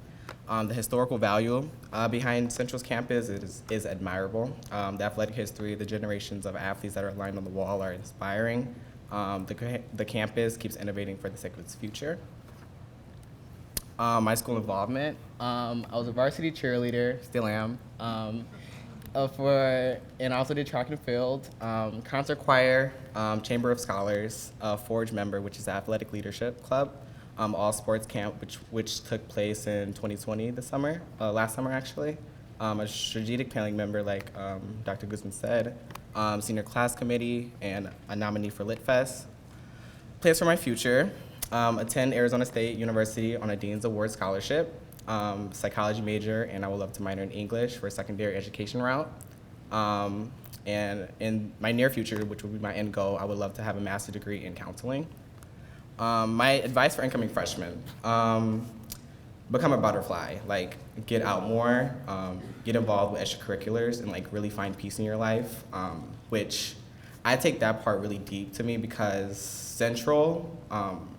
The historical value behind Central's campus is admirable. The athletic history, the generations of athletes that are lined on the wall are inspiring. The campus keeps innovating for the sake of its future. My school involvement, I was a varsity cheerleader, still am. And I also did track and field, concert choir, Chamber of Scholars, Forge member, which is the Athletic Leadership Club, all sports camp, which took place in 2020 this summer, last summer actually. A strategic planning member, like Dr. Guseman said, senior class committee, and a nominee for Lit Fest. Plans for my future, attend Arizona State University on a Dean's Award scholarship. Psychology major, and I would love to minor in English for a secondary education route. And in my near future, which would be my end goal, I would love to have a master's degree in counseling. My advice for incoming freshmen, become a butterfly, get out more, get involved with extracurriculars, and really find peace in your life, which I take that part really deep to me because Central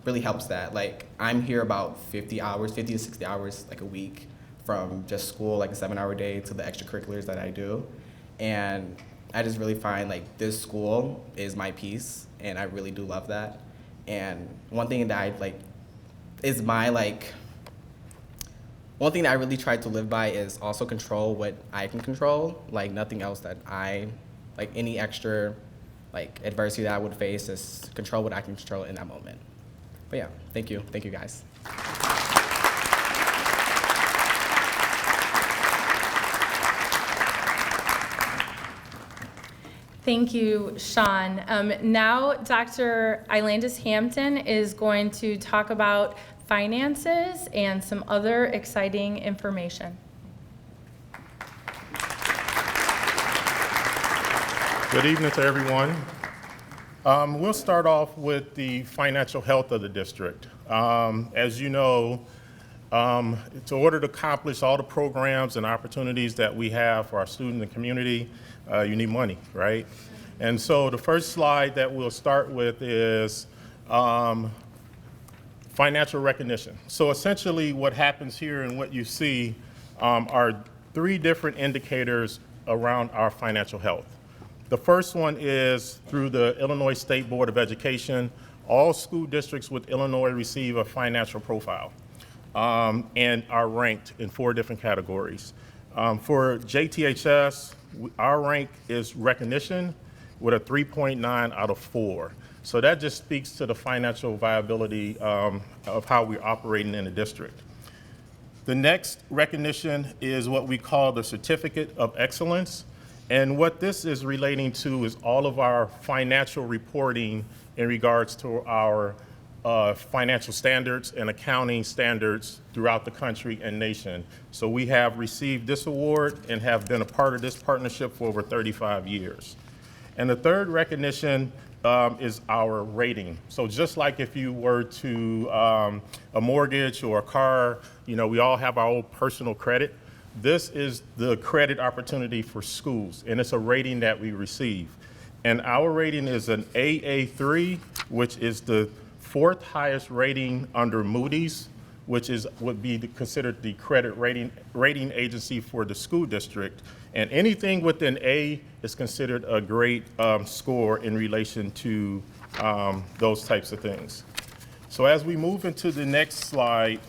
really helps that. I'm here about 50 to 60 hours a week from just school, a 7-hour day, to the extracurriculars that I do. And I just really find this school is my peace, and I really do love that. And one thing that one thing that I really try to live by is also control what I can control, nothing else that any extra adversity that I would face is control what I can control in that moment. But yeah, thank you guys. Thank you, Sean. Now, Dr. Eilandis Hampton is going to talk about finances and some other exciting information. Good evening to everyone. We'll start off with the financial health of the district. As you know, in order to accomplish all the programs and opportunities that we have for our students and community, you need money, right? And so the first slide that we'll start with is financial recognition. So essentially what happens here and what you see are 3 different indicators around our financial health. The first one is through the Illinois State Board of Education. All school districts with Illinois receive a financial profile and are ranked in 4 different categories. For JTHS, our rank is recognition, with a 3.9 out of 4. So that just speaks to the financial viability of how we're operating in the district. The next recognition is what we call the Certificate of Excellence. And what this is relating to is all of our financial reporting in regards to our financial standards and accounting standards throughout the country and nation. So we have received this award and have been a part of this partnership for over 35 years. And the third recognition is our rating. So just like if you were to a mortgage or a car, you know, we all have our own personal credit. This is the credit opportunity for schools, and it's a rating that we receive. And our rating is an AA3, which is the 4th highest rating under Moody's, which would be considered the credit rating agency for the school district. And anything within A is considered a great score in relation to those types of things. So as we move into the next slide,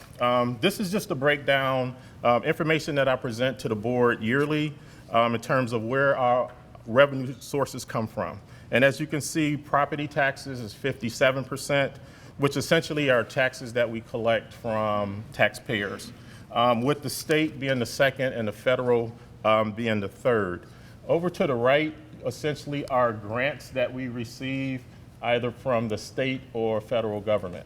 this is just a breakdown, information that I present to the board yearly in terms of where our revenue sources come from. And as you can see, property taxes is 57%, which essentially are taxes that we collect from taxpayers, with the state being the second and the federal being the third. Over to the right, essentially are grants that we receive either from the state or federal government.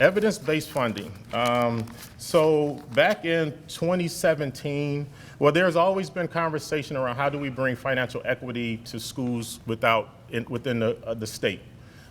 Evidence-based funding. So back in 2017, well, there's always been conversation around how do we bring financial equity to schools within the state,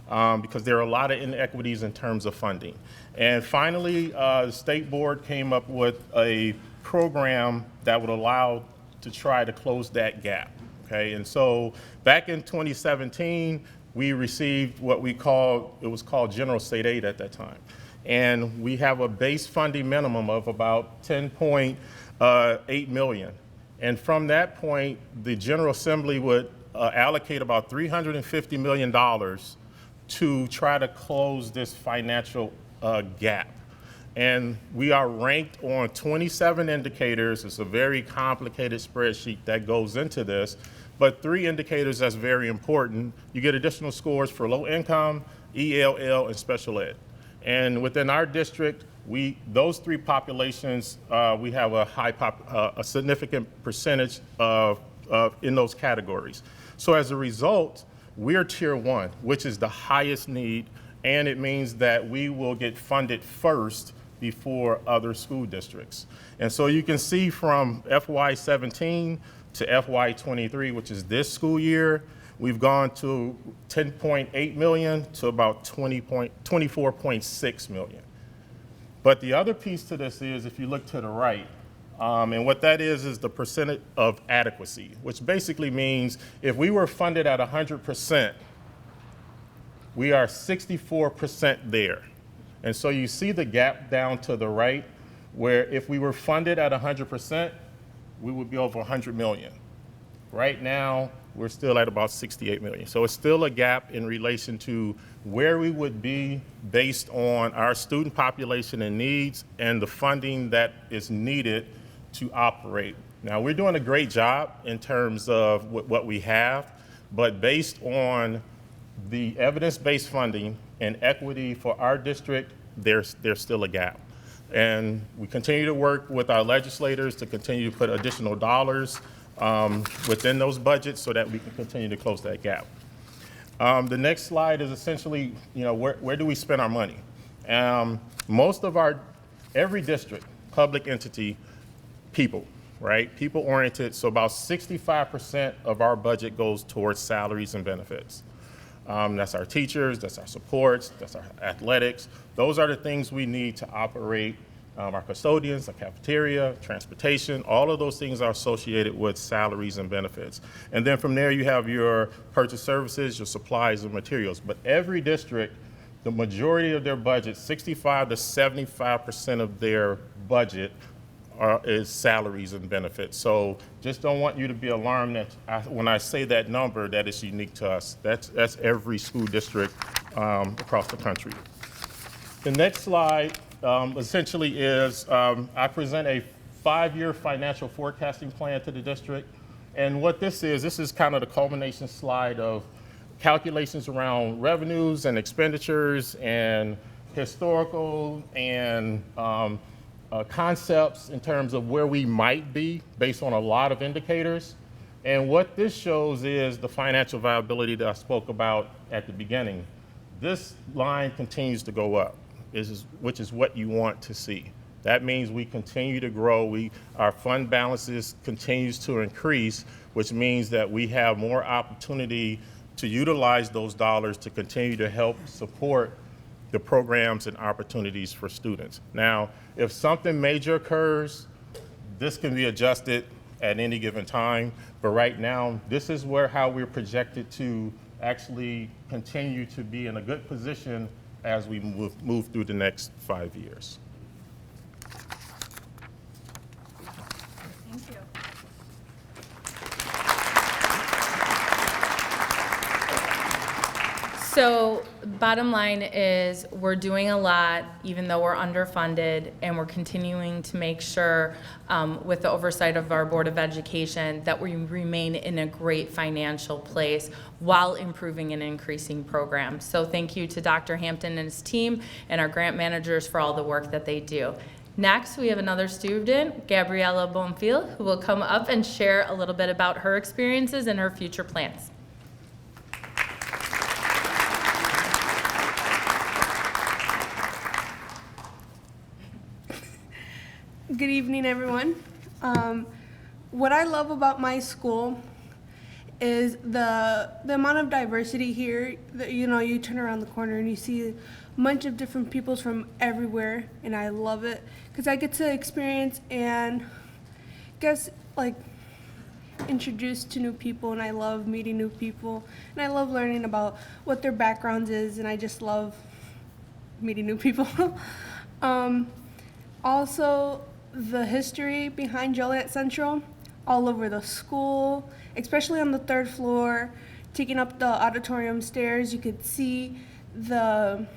because there are a lot of inequities in terms of funding. And finally, the state board came up with a program that would allow to try to close that gap. Okay, and so back in 2017, we received what it was called general state aid at that time. And we have a base funding minimum of about 10.8 million. And from that point, the General Assembly would allocate about $350 million to try to close this financial gap. And we are ranked on 27 indicators. It's a very complicated spreadsheet that goes into this, but 3 indicators that's very important. You get additional scores for low income, ELL, and special ed. And within our district, those 3 populations, we have a significant percentage in those categories. So as a result, we're tier 1, which is the highest need, and it means that we will get funded first before other school districts. And so you can see from FY17 to FY23, which is this school year, we've gone to 10.8 million to about 24.6 million. But the other piece to this is, if you look to the right, and what that is the percentage of adequacy, which basically means if we were funded at 100%, we are 64% there. And so you see the gap down to the right, where if we were funded at 100%, we would be over 100 million. Right now, we're still at about 68 million. So it's still a gap in relation to where we would be based on our student population and needs and the funding that is needed to operate. Now, we're doing a great job in terms of what we have, but based on the evidence-based funding and equity for our district, there's still a gap. And we continue to work with our legislators to continue to put additional dollars within those budgets so that we can continue to close that gap. The next slide is essentially, where do we spend our money? Most of every district, public entity, people, right? People-oriented, so about 65% of our budget goes towards salaries and benefits. That's our teachers, that's our supports, that's our athletics. Those are the things we need to operate our custodians, our cafeteria, transportation, all of those things are associated with salaries and benefits. And then from there you have your purchase services, your supplies and materials. But every district, the majority of their budget, 65 to 75% of their budget is salaries and benefits. So just don't want you to be alarmed that when I say that number, that is unique to us. That's every school district across the country. The next slide essentially is I present a 5-year financial forecasting plan to the district. And what this is kind of the culmination slide of calculations around revenues and expenditures and historical and concepts in terms of where we might be based on a lot of indicators. And what this shows is the financial viability that I spoke about at the beginning. This line continues to go up, which is what you want to see. That means we continue to grow. Our fund balances continues to increase, which means that we have more opportunity to utilize those dollars to continue to help support the programs and opportunities for students. Now, if something major occurs, this can be adjusted at any given time, but right now, this is how we're projected to actually continue to be in a good position as we move through the next 5 years. Thank you. So bottom line is we're doing a lot, even though we're underfunded, and we're continuing to make sure, with the oversight of our Board of Education, that we remain in a great financial place while improving and increasing programs. So thank you to Dr. Hampton and his team and our grant managers for all the work that they do. Next, we have another student, Gabriella Bonfil, who will come up and share a little bit about her experiences and her future plans. Good evening, everyone. What I love about my school is the amount of diversity here. You turn around the corner and you see a bunch of different peoples from everywhere, and I love it because I get to experience and introduced to new people, and I love meeting new people, and I love learning about what their backgrounds is, and I just love meeting new people. Also, the history behind Joliet Central, all over the school, especially on the 3rd floor, taking up the auditorium stairs, you could see the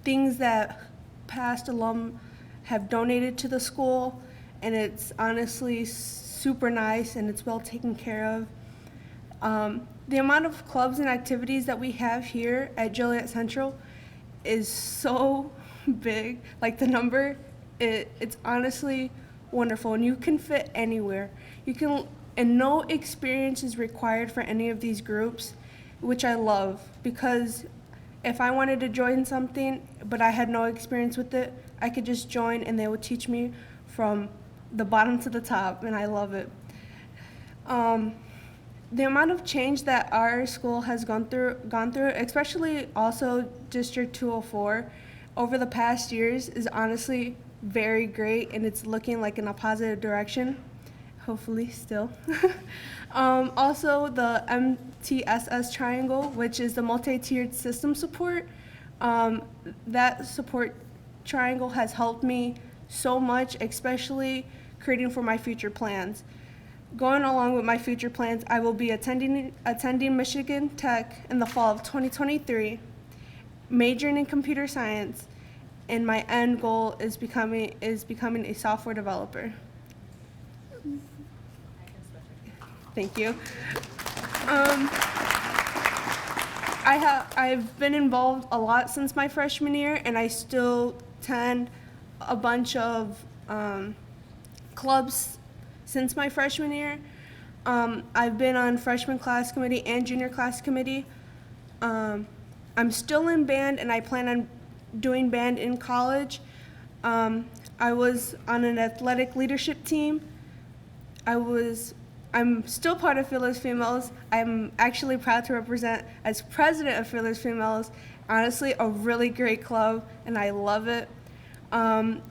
things that past alum have donated to the school, and it's honestly super nice and it's well taken care of. The amount of clubs and activities that we have here at Joliet Central is so big. Like the number, it's honestly wonderful, and you can fit anywhere. And no experience is required for any of these groups, which I love, because if I wanted to join something but I had no experience with it, I could just join and they would teach me from the bottom to the top, and I love it. The amount of change that our school has gone through, especially also District 204, over the past years is honestly very great, and it's looking like in a positive direction, hopefully still. Also, the MTSS triangle, which is the multi-tiered system support, that support triangle has helped me so much, especially creating for my future plans. Going along with my future plans, I will be attending Michigan Tech in the fall of 2023, majoring in computer science, and my end goal is becoming a software developer. Thank you. I've been involved a lot since my freshman year, and I still attend a bunch of clubs since my freshman year. I've been on freshman class committee and junior class committee. I'm still in band, and I plan on doing band in college. I was on an athletic leadership team. I'm still part of Fearless Females. I'm actually proud to represent as president of Fearless Females. Honestly, a really great club, and I love it. I'm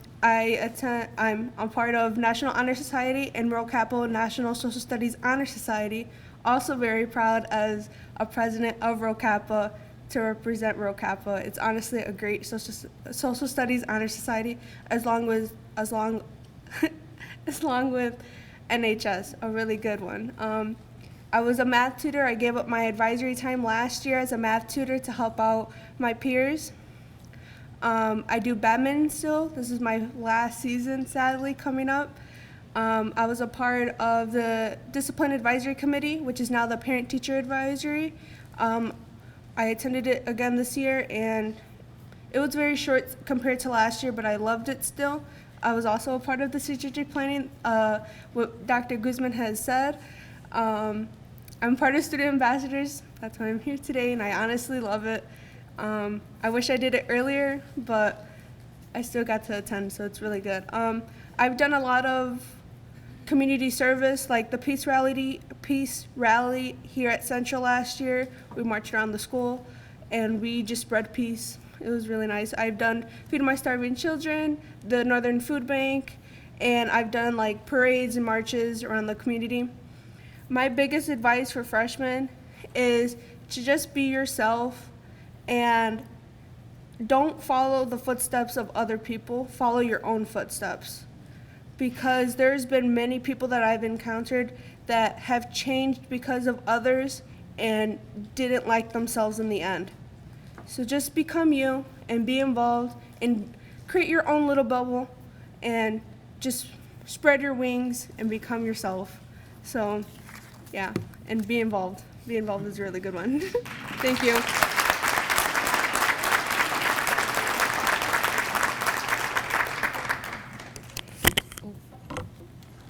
part of National Honor Society and Rho Kappa National Social Studies Honor Society. Also very proud as a president of Rho Kappa to represent Rho Kappa. It's honestly a great social studies honor society, as long with NHS, a really good one. I was a math tutor. I gave up my advisory time last year as a math tutor to help out my peers. I do badminton still. This is my last season, sadly, coming up. I was a part of the Discipline Advisory Committee, which is now the Parent Teacher Advisory. I attended it again this year, and it was very short compared to last year, but I loved it still. I was also a part of the strategic planning, what Dr. Guseman has said. I'm part of Student Ambassadors. That's why I'm here today, and I honestly love it. I wish I did it earlier, but I still got to attend, so it's really good. I've done a lot of community service, like the peace rally here at Central last year. We marched around the school, and we just spread peace. It was really nice. I've done Feeding My Starving Children, the Northern Food Bank, and I've done like parades and marches around the community. My biggest advice for freshmen is to just be yourself and don't follow the footsteps of other people. Follow your own footsteps. Because there's been many people that I've encountered that have changed because of others and didn't like themselves in the end. So just become you and be involved and create your own little bubble and just spread your wings and become yourself. So yeah, and be involved. Be involved is a really good one. Thank you.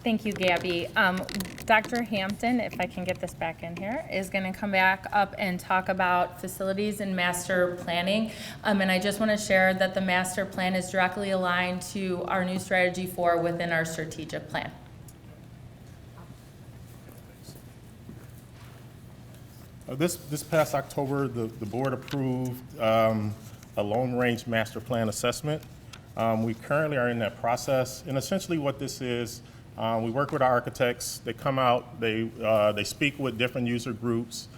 Thank you, Gabby. Dr. Hampton, if I can get this back in here, is going to come back up and talk about facilities and master planning. And I just want to share that the master plan is directly aligned to our new strategy 4 within our strategic plan. This past October, the board approved a long-range master plan assessment. We currently are in that process, and essentially what this is, we work with our architects. They come out, they speak with different user groups,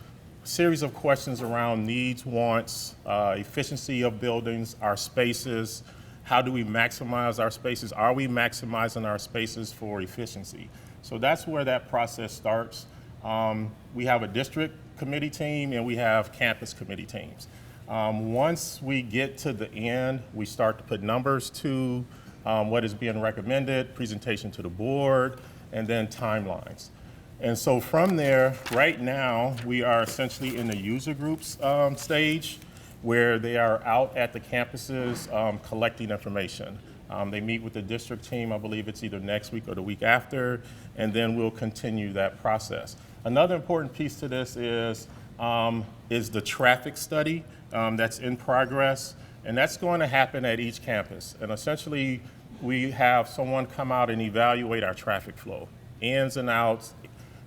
a series of questions around needs, wants, efficiency of buildings, our spaces. How do we maximize our spaces? Are we maximizing our spaces for efficiency? So that's where that process starts. We have a district committee team and we have campus committee teams. Once we get to the end, we start to put numbers to what is being recommended, presentation to the board, and then timelines. And so from there, right now, we are essentially in the user groups stage where they are out at the campuses collecting information. They meet with the district team, I believe it's either next week or the week after, and then we'll continue that process. Another important piece to this is the traffic study that's in progress, and that's going to happen at each campus. And essentially, we have someone come out and evaluate our traffic flow, ins and outs,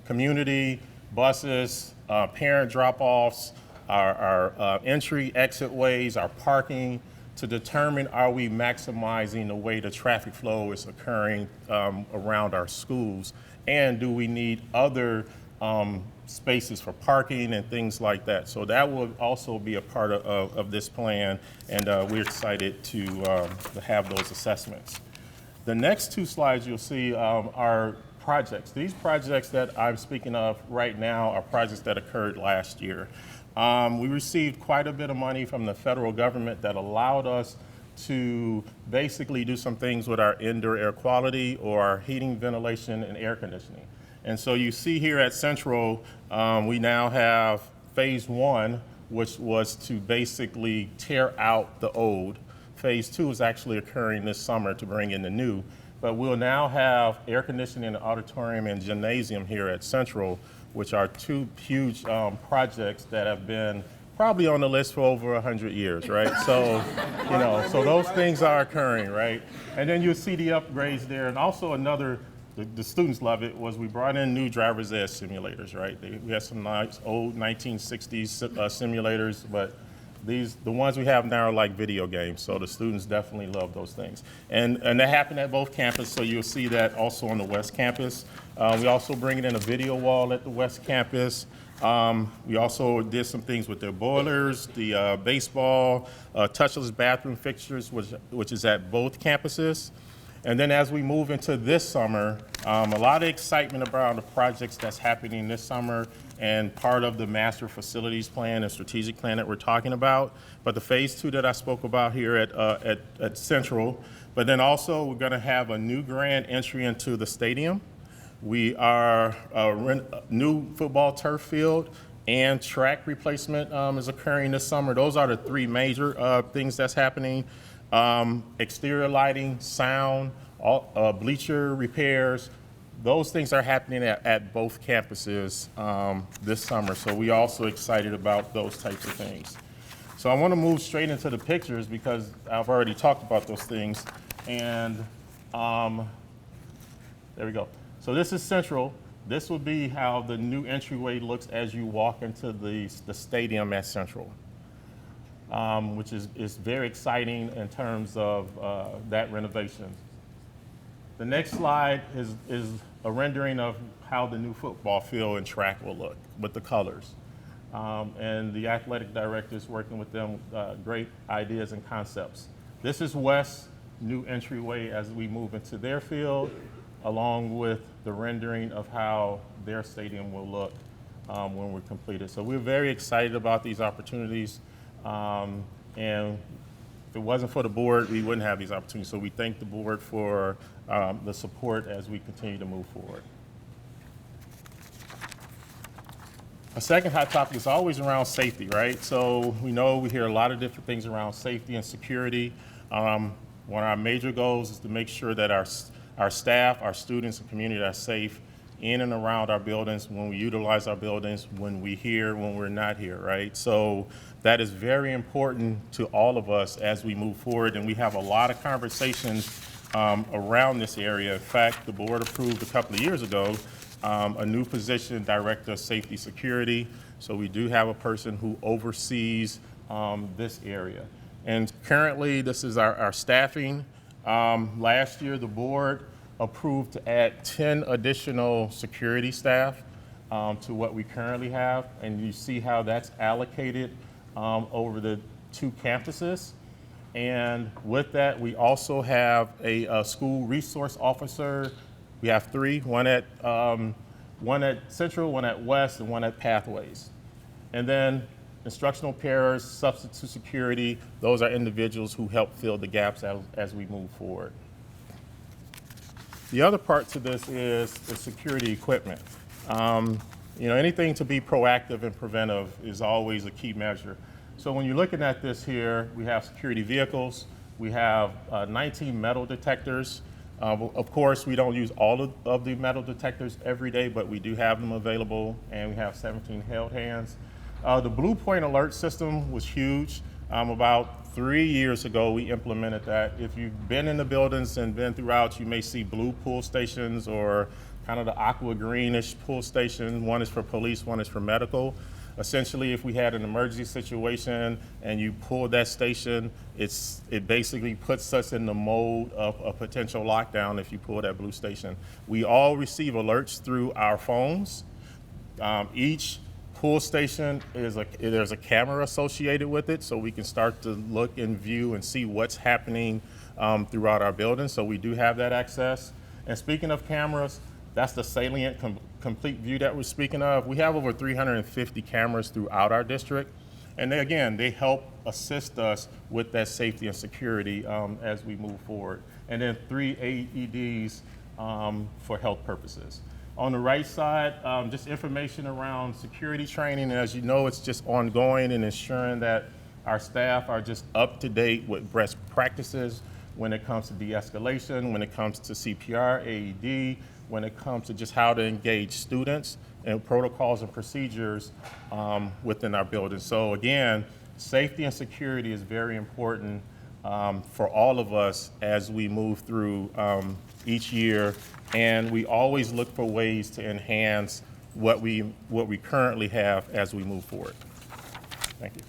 community, buses, parent drop-offs, our entry, exit ways, our parking, to determine are we maximizing the way the traffic flow is occurring around our schools, and do we need other spaces for parking and things like that. So that will also be a part of this plan, and we're excited to have those assessments. The next two slides you'll see are projects. These projects that I'm speaking of right now are projects that occurred last year. We received quite a bit of money from the federal government that allowed us to basically do some things with our indoor air quality or our heating, ventilation, and air conditioning. And so you see here at Central, we now have phase 1, which was to basically tear out the old. Phase 2 is actually occurring this summer to bring in the new. But we'll now have air conditioning in the auditorium and gymnasium here at Central, which are two huge projects that have been probably on the list for over 100 years, right? So, so those things are occurring, right? And then you'll see the upgrades there. And also another, the students love it, was we brought in new driver's ed simulators, right? We had some nice old 1960s simulators, but the ones we have now are like video games, so the students definitely love those things. And that happened at both campuses, so you'll see that also on the West Campus. We also bring in a video wall at the West Campus. We also did some things with the boilers, the baseball, touchless bathroom fixtures, which is at both campuses. And then as we move into this summer, a lot of excitement around the projects that's happening this summer and part of the master facilities plan and strategic plan that we're talking about. But the phase 2 that I spoke about here at Central, but then also we're going to have a new grand entry into the stadium. We are new football turf field and track replacement is occurring this summer. Those are the 3 major things that's happening. Exterior lighting, sound, bleacher repairs, those things are happening at both campuses this summer. So we're also excited about those types of things. So I want to move straight into the pictures because I've already talked about those things. And there we go. So this is Central. This will be how the new entryway looks as you walk into the stadium at Central, which is very exciting in terms of that renovation. The next slide is a rendering of how the new football field and track will look with the colors. And the athletic director is working with them, great ideas and concepts. This is West's new entryway as we move into their field, along with the rendering of how their stadium will look when we're completed. So we're very excited about these opportunities. And if it wasn't for the board, we wouldn't have these opportunities. So we thank the board for the support as we continue to move forward. A second hot topic is always around safety, right? So we hear a lot of different things around safety and security. One of our major goals is to make sure that our staff, our students, and community are safe in and around our buildings, when we utilize our buildings, when we're here, when we're not here, right? So that is very important to all of us as we move forward, and we have a lot of conversations around this area. In fact, the board approved a couple of years ago a new position, Director of Safety Security. So we do have a person who oversees this area. And currently, this is our staffing. Last year, the board approved to add 10 additional security staff to what we currently have. And you see how that's allocated over the 2 campuses. And with that, we also have a school resource officer. We have 3, one at Central, one at West, and one at Pathways. And then instructional pairs, substitute security, those are individuals who help fill the gaps as we move forward. The other part to this is the security equipment. Anything to be proactive and preventive is always a key measure. So when you're looking at this here, we have security vehicles, we have 19 metal detectors. Of course, we don't use all of the metal detectors every day, but we do have them available, and we have 17 held hands. The Blue Point alert system was huge. About 3 years ago, we implemented that. If you've been in the buildings and been throughout, you may see blue pull stations or kind of the aqua greenish pull station. One is for police, one is for medical. Essentially, if we had an emergency situation and you pull that station, it basically puts us in the mode of a potential lockdown if you pull that blue station. We all receive alerts through our phones. Each pull station there's a camera associated with it, so we can start to look and view and see what's happening throughout our building. So we do have that access. And speaking of cameras, that's the salient complete view that we're speaking of. We have over 350 cameras throughout our district. And they help assist us with that safety and security as we move forward. And then 3 AEDs for health purposes. On the right side, just information around security training. And as you know, it's just ongoing and ensuring that our staff are just up to date with best practices when it comes to de-escalation, when it comes to CPR, AED, when it comes to just how to engage students and protocols and procedures within our building. So again, safety and security is very important for all of us as we move through each year, and we always look for ways to enhance what we currently have as we move forward. Thank you.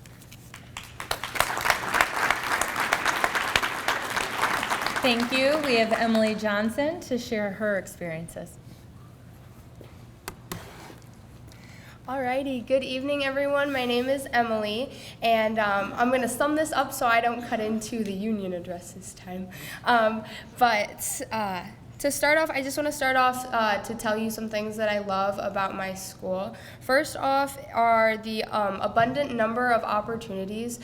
Thank you. We have Emily Johnson to share her experiences. Alrighty, good evening everyone. My name is Emily, and I'm going to sum this up so I don't cut into the union address this time. To start off, I just want to start off to tell you some things that I love about my school. First off are the abundant number of opportunities,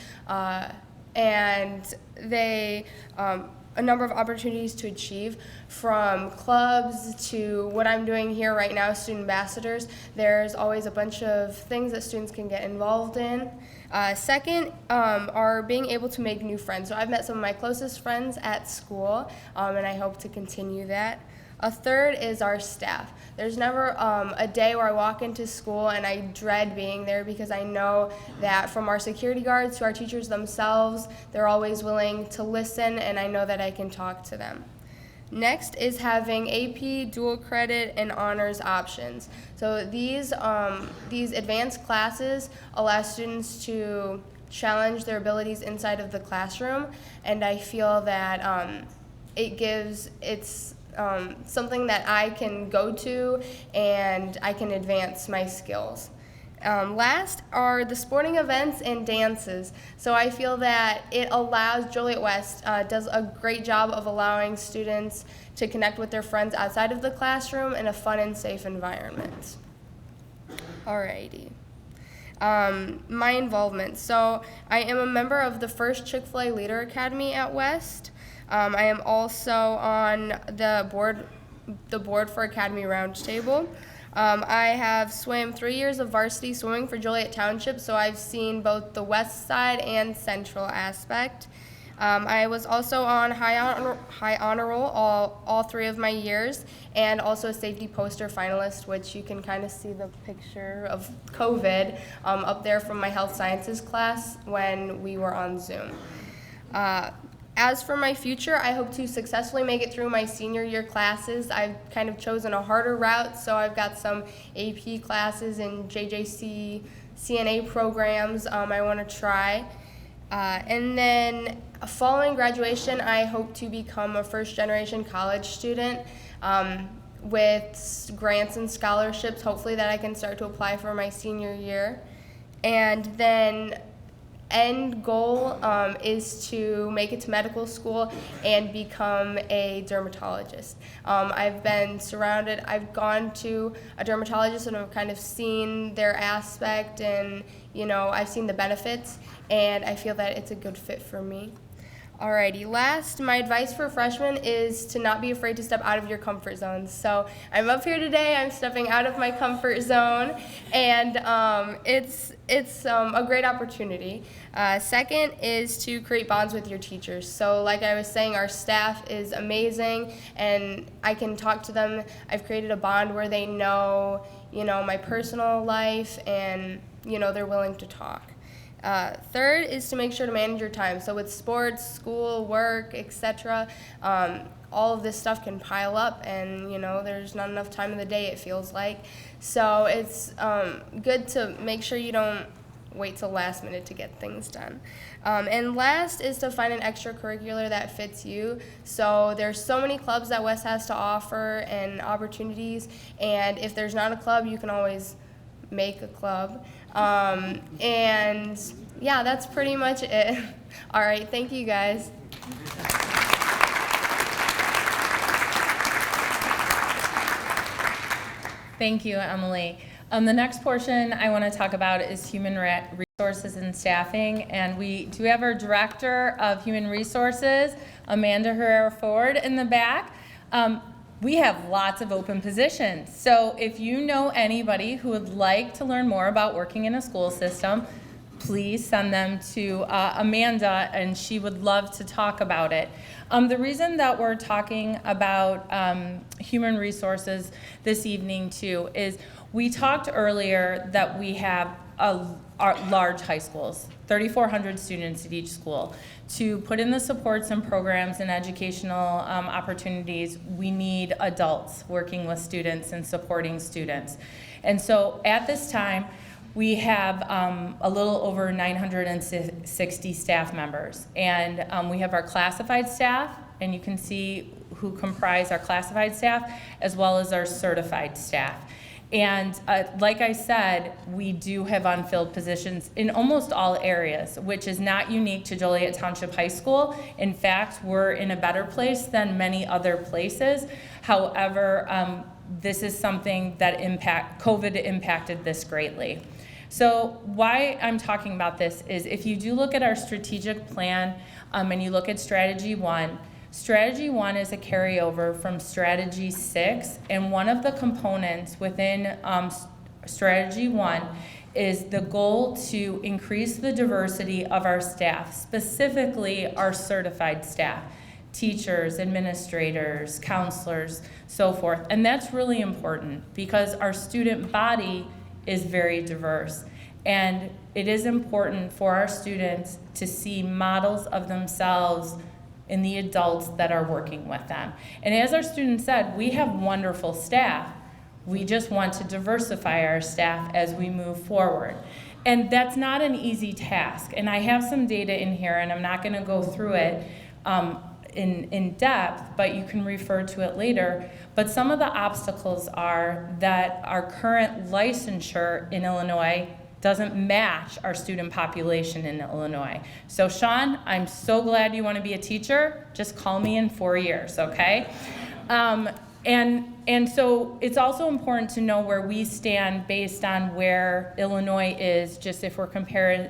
and they a number of opportunities to achieve, from clubs to what I'm doing here right now, student ambassadors. There's always a bunch of things that students can get involved in. Second are being able to make new friends. So I've met some of my closest friends at school, and I hope to continue that. A third is our staff. There's never a day where I walk into school and I dread being there, because I know that from our security guards to our teachers themselves, they're always willing to listen, and I know that I can talk to them. Next is having AP, dual credit, and honors options. So these advanced classes allow students to challenge their abilities inside of the classroom, and I feel that it's something that I can go to and I can advance my skills. Last are the sporting events and dances. So I feel that it allows, Joliet West does a great job of allowing students to connect with their friends outside of the classroom in a fun and safe environment. Alrighty. My involvement. So I am a member of the first Chick-fil-A Leader Academy at West. I am also on the board for Academy Roundtable. I have swam 3 years of varsity swimming for Joliet Township, so I've seen both the west side and central aspect. I was also on high honor roll all 3 of my years, and also a safety poster finalist, which you can kind of see the picture of COVID up there from my health sciences class when we were on Zoom. As for my future, I hope to successfully make it through my senior year classes. I've kind of chosen a harder route, so I've got some AP classes and JJC CNA programs I want to try. And then following graduation, I hope to become a first-generation college student with grants and scholarships, hopefully, that I can start to apply for my senior year. And then end goal is to make it to medical school and become a dermatologist. I've gone to a dermatologist and I've kind of seen their aspect, and I've seen the benefits, and I feel that it's a good fit for me. Alrighty, last, my advice for freshmen is to not be afraid to step out of your comfort zones. So I'm up here today, I'm stepping out of my comfort zone, and it's a great opportunity. Second is to create bonds with your teachers. So like I was saying, our staff is amazing, and I can talk to them. I've created a bond where they know, my personal life, and, they're willing to talk. Third is to make sure to manage your time. So with sports, school, work, etc., all of this stuff can pile up, and there's not enough time in the day, it feels like. So it's good to make sure you don't wait till last minute to get things done. And last is to find an extracurricular that fits you. So there's so many clubs that West has to offer and opportunities, and if there's not a club, you can always make a club. And yeah, that's pretty much it. All right, thank you guys. Thank you, Emily. The next portion I want to talk about is human resources and staffing, and we do have our Director of Human Resources, Amanda Herrera-Ford, in the back. We have lots of open positions, so if you know anybody who would like to learn more about working in a school system, please send them to Amanda, and she would love to talk about it. The reason that we're talking about human resources this evening too is we talked earlier that we have large high schools, 3,400 students at each school. To put in the supports and programs and educational opportunities, we need adults working with students and supporting students. And so at this time, we have a little over 960 staff members. And we have our classified staff, and you can see who comprise our classified staff, as well as our certified staff. And like I said, we do have unfilled positions in almost all areas, which is not unique to Joliet Township High School. In fact, we're in a better place than many other places. However, this is something that COVID impacted this greatly. So why I'm talking about this is if you do look at our strategic plan and you look at Strategy 1, Strategy 1 is a carryover from Strategy 6, and one of the components within Strategy 1 is the goal to increase the diversity of our staff, specifically our certified staff, teachers, administrators, counselors, so forth. And that's really important because our student body is very diverse. And it is important for our students to see models of themselves in the adults that are working with them. And as our students said, we have wonderful staff. We just want to diversify our staff as we move forward. And that's not an easy task. And I have some data in here, and I'm not gonna go through it in depth, but you can refer to it later. But some of the obstacles are that our current licensure in Illinois doesn't match our student population in Illinois. So Sean, I'm so glad you want to be a teacher. Just call me in 4 years, okay? And so it's also important to know where we stand based on where Illinois is, just if we're comparing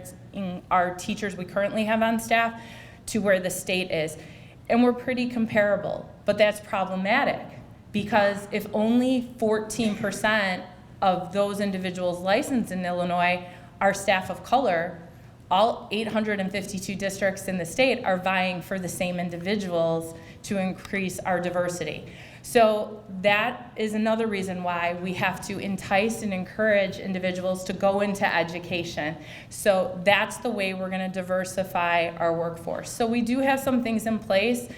our teachers we currently have on staff to where the state is. And we're pretty comparable, but that's problematic because if only 14% of those individuals licensed in Illinois are staff of color, all 852 districts in the state are vying for the same individuals to increase our diversity. So that is another reason why we have to entice and encourage individuals to go into education. So that's the way we're going to diversify our workforce. So we do have some things in place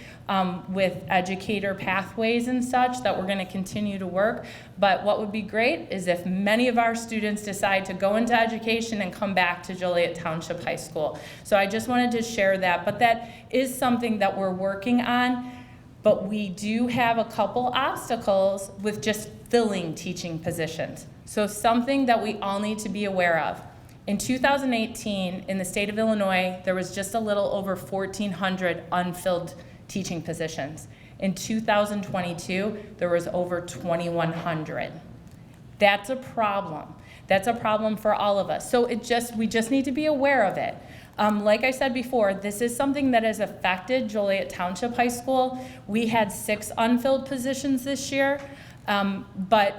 with educator pathways and such that we're going to continue to work. But what would be great is if many of our students decide to go into education and come back to Joliet Township High School. So I just wanted to share that. But that is something that we're working on. But we do have a couple obstacles with just filling teaching positions. So something that we all need to be aware of. In 2018, in the state of Illinois, there was just a little over 1,400 unfilled teaching positions. In 2022, there was over 2,100. That's a problem. That's a problem for all of us. So we just need to be aware of it. Like I said before, this is something that has affected Joliet Township High School. We had 6 unfilled positions this year, but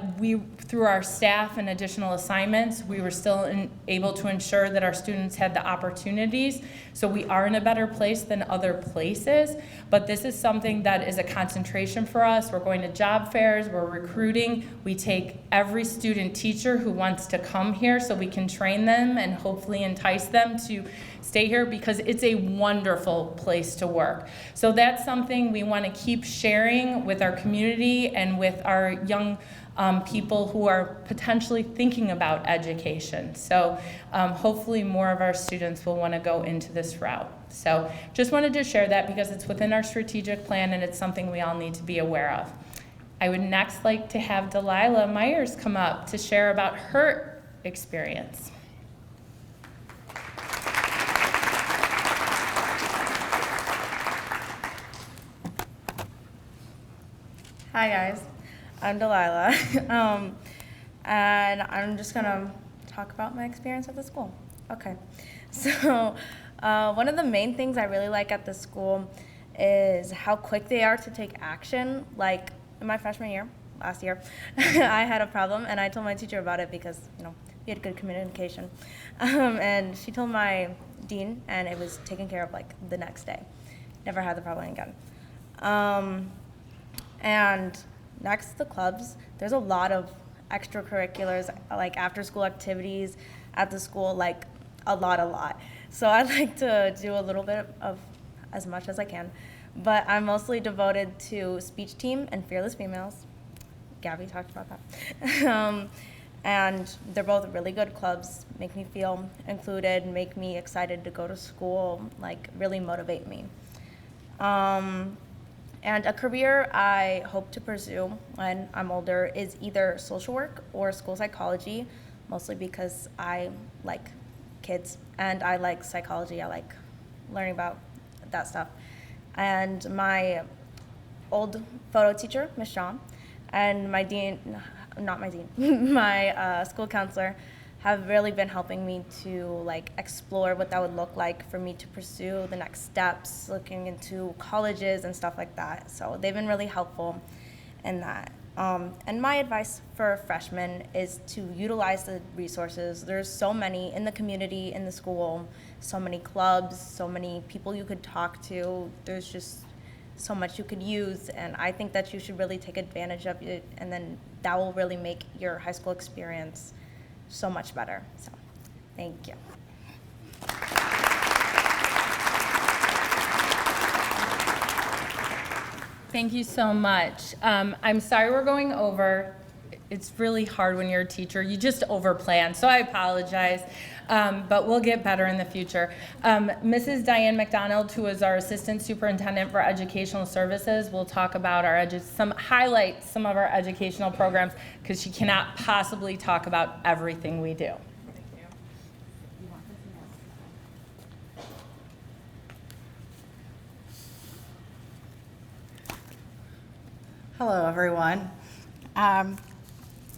through our staff and additional assignments, we were still able to ensure that our students had the opportunities. So we are in a better place than other places, but this is something that is a concentration for us. We're going to job fairs, we're recruiting. We take every student teacher who wants to come here so we can train them and hopefully entice them to stay here because it's a wonderful place to work. So that's something we want to keep sharing with our community and with our young people who are potentially thinking about education. So hopefully more of our students will want to go into this route. So just wanted to share that because it's within our strategic plan and it's something we all need to be aware of. I would next like to have Delilah Myers come up to share about her experience. Hi guys, I'm Delilah, and I'm just gonna talk about my experience at the school. Okay, so one of the main things I really like at the school is how quick they are to take action. Like in my freshman year, last year, I had a problem and I told my teacher about it because we had good communication, and she told my dean and it was taken care of like the next day. Never had the problem again. And next to the clubs, there's a lot of extracurriculars, like after-school activities at the school, like a lot. So I like to do a little bit of as much as I can, but I'm mostly devoted to speech team and Fearless Females. Gabby talked about that. And they're both really good clubs, make me feel included, make me excited to go to school, like really motivate me. And a career I hope to pursue when I'm older is either social work or school psychology, mostly because I like kids and I like psychology. I like learning about that stuff. And my old photo teacher, Ms. Shaw, and my dean, not my dean, my school counselor have really been helping me to like explore what that would look like for me to pursue the next steps, looking into colleges and stuff like that. So they've been really helpful in that. And my advice for freshmen is to utilize the resources. There's so many in the community, in the school, so many clubs, so many people you could talk to. There's just so much you could use, and I think that you should really take advantage of it, and then that will really make your high school experience so much better. So, thank you. Thank you so much. I'm sorry we're going over. It's really hard when you're a teacher. You just overplan, so I apologize. But we'll get better in the future. Mrs. Diane McDonald, who is our Assistant Superintendent for Educational Services, will talk about highlight some of our educational programs, because she cannot possibly talk about everything we do. Hello, everyone.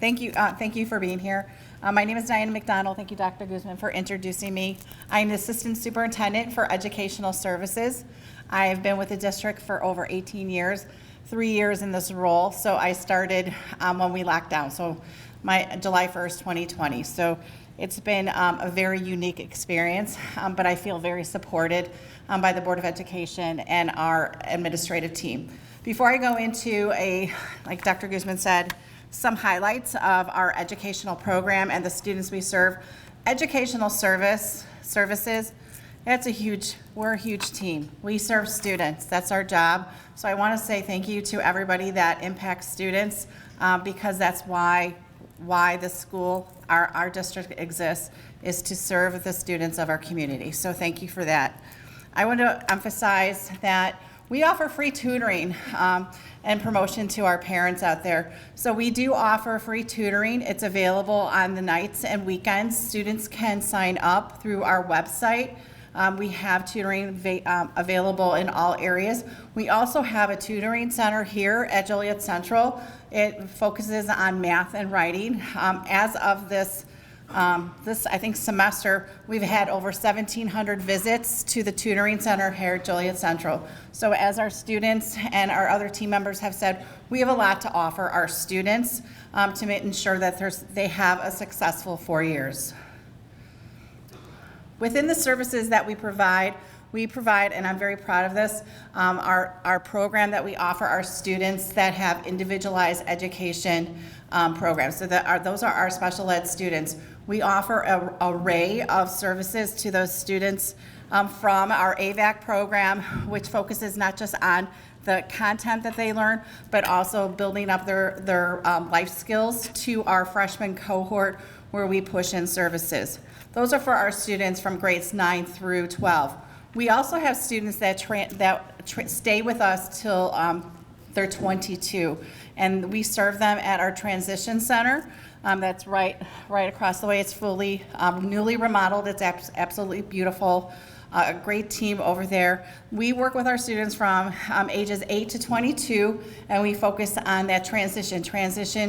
Thank you for being here. My name is Diana McDonald. Thank you, Dr. Guseman, for introducing me. I'm the Assistant Superintendent for Educational Services. I have been with the district for over 18 years, 3 years in this role. So I started when we locked down, so July 1st, 2020. So it's been a very unique experience, but I feel very supported by the Board of Education and our administrative team. Before I go into like Dr. Guseman said, some highlights of our educational program and the students we serve. Educational services, we're a huge team. We serve students, that's our job. So I want to say thank you to everybody that impacts students, because that's why the school, our district exists, is to serve the students of our community. So thank you for that. I want to emphasize that we offer free tutoring and promotion to our parents out there. So we do offer free tutoring. It's available on the nights and weekends. Students can sign up through our website. We have tutoring available in all areas. We also have a tutoring center here at Joliet Central. It focuses on math and writing. As of this I think semester, we've had over 1,700 visits to the tutoring center here at Joliet Central. So as our students and our other team members have said, we have a lot to offer our students to ensure that they have a successful 4 years. Within the services that we provide, and I'm very proud of this, our program that we offer our students that have individualized education programs. So those are our special ed students. We offer an array of services to those students from our AVAC program, which focuses not just on the content that they learn, but also building up their life skills, to our freshman cohort, where we push in services. Those are for our students from grades 9 through 12. We also have students that stay with us till they're 22, and we serve them at our transition center. That's right across the way. It's fully newly remodeled. It's absolutely beautiful. A great team over there. We work with our students from ages 8 to 22, and we focus on that transition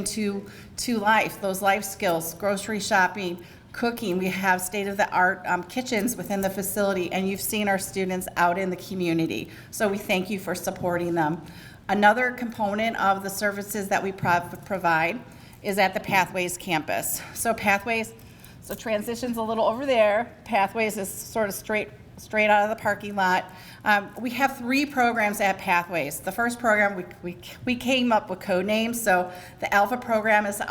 to life, those life skills, grocery shopping, cooking. We have state-of-the-art kitchens within the facility, and you've seen our students out in the community. So we thank you for supporting them. Another component of the services that we provide is at the Pathways campus. So Transition's a little over there. Pathways is sort of straight out of the parking lot. We have 3 programs at Pathways. The first program, we came up with code names. So the Alpha program is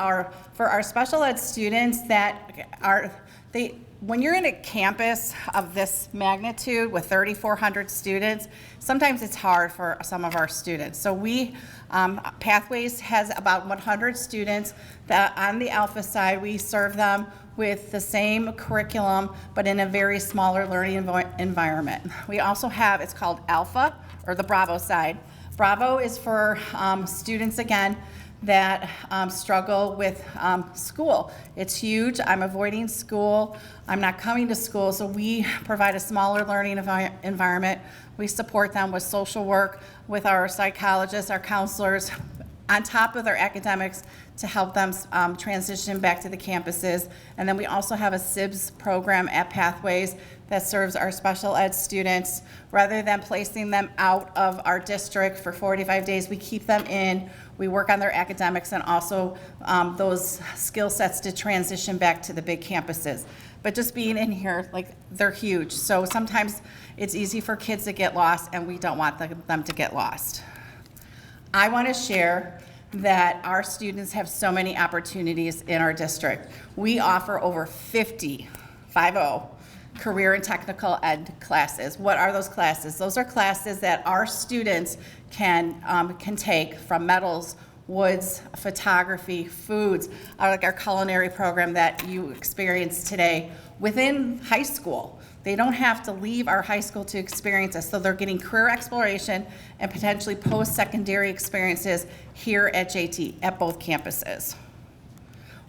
for our special ed students when you're in a campus of this magnitude with 3,400 students, sometimes it's hard for some of our students. So Pathways has about 100 students that on the Alpha side, we serve them with the same curriculum, but in a very smaller learning environment. We also have, it's called Alpha, or the Bravo side. Bravo is for students, again, that struggle with school. It's huge. I'm avoiding school. I'm not coming to school, so we provide a smaller learning environment. We support them with social work, with our psychologists, our counselors, on top of their academics to help them transition back to the campuses. And then we also have a SIBS program at Pathways that serves our special ed students. Rather than placing them out of our district for 45 days, we keep them in. We work on their academics and also those skill sets to transition back to the big campuses. But just being in here, like, they're huge. So sometimes it's easy for kids to get lost, and we don't want them to get lost. I want to share that our students have so many opportunities in our district. We offer over 50 career and technical ed classes. What are those classes? Those are classes that our students can take, from metals, woods, photography, foods, like our culinary program that you experienced today within high school. They don't have to leave our high school to experience this, so they're getting career exploration and potentially post-secondary experiences here at JT, at both campuses.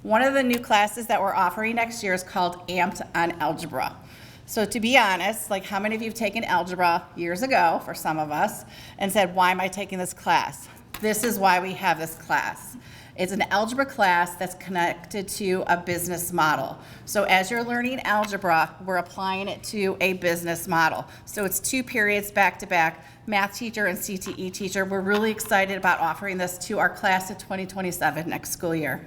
One of the new classes that we're offering next year is called Amped on Algebra. So to be honest, like, how many of you have taken algebra years ago, for some of us, and said, why am I taking this class? This is why we have this class. It's an algebra class that's connected to a business model. So as you're learning algebra, we're applying it to a business model. So it's 2 periods back to back, math teacher and CTE teacher. We're really excited about offering this to our class of 2027 next school year.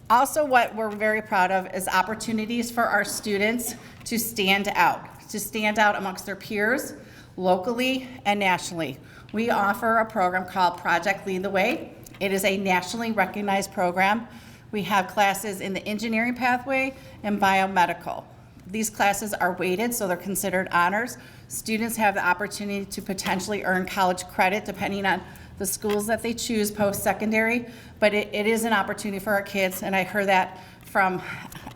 Also, what we're very proud of is opportunities for our students to stand out amongst their peers, locally and nationally. We offer a program called Project Lead the Way. It is a nationally recognized program. We have classes in the engineering pathway and biomedical. These classes are weighted, so they're considered honors. Students have the opportunity to potentially earn college credit depending on the schools that they choose post-secondary, but it is an opportunity for our kids, and I heard that from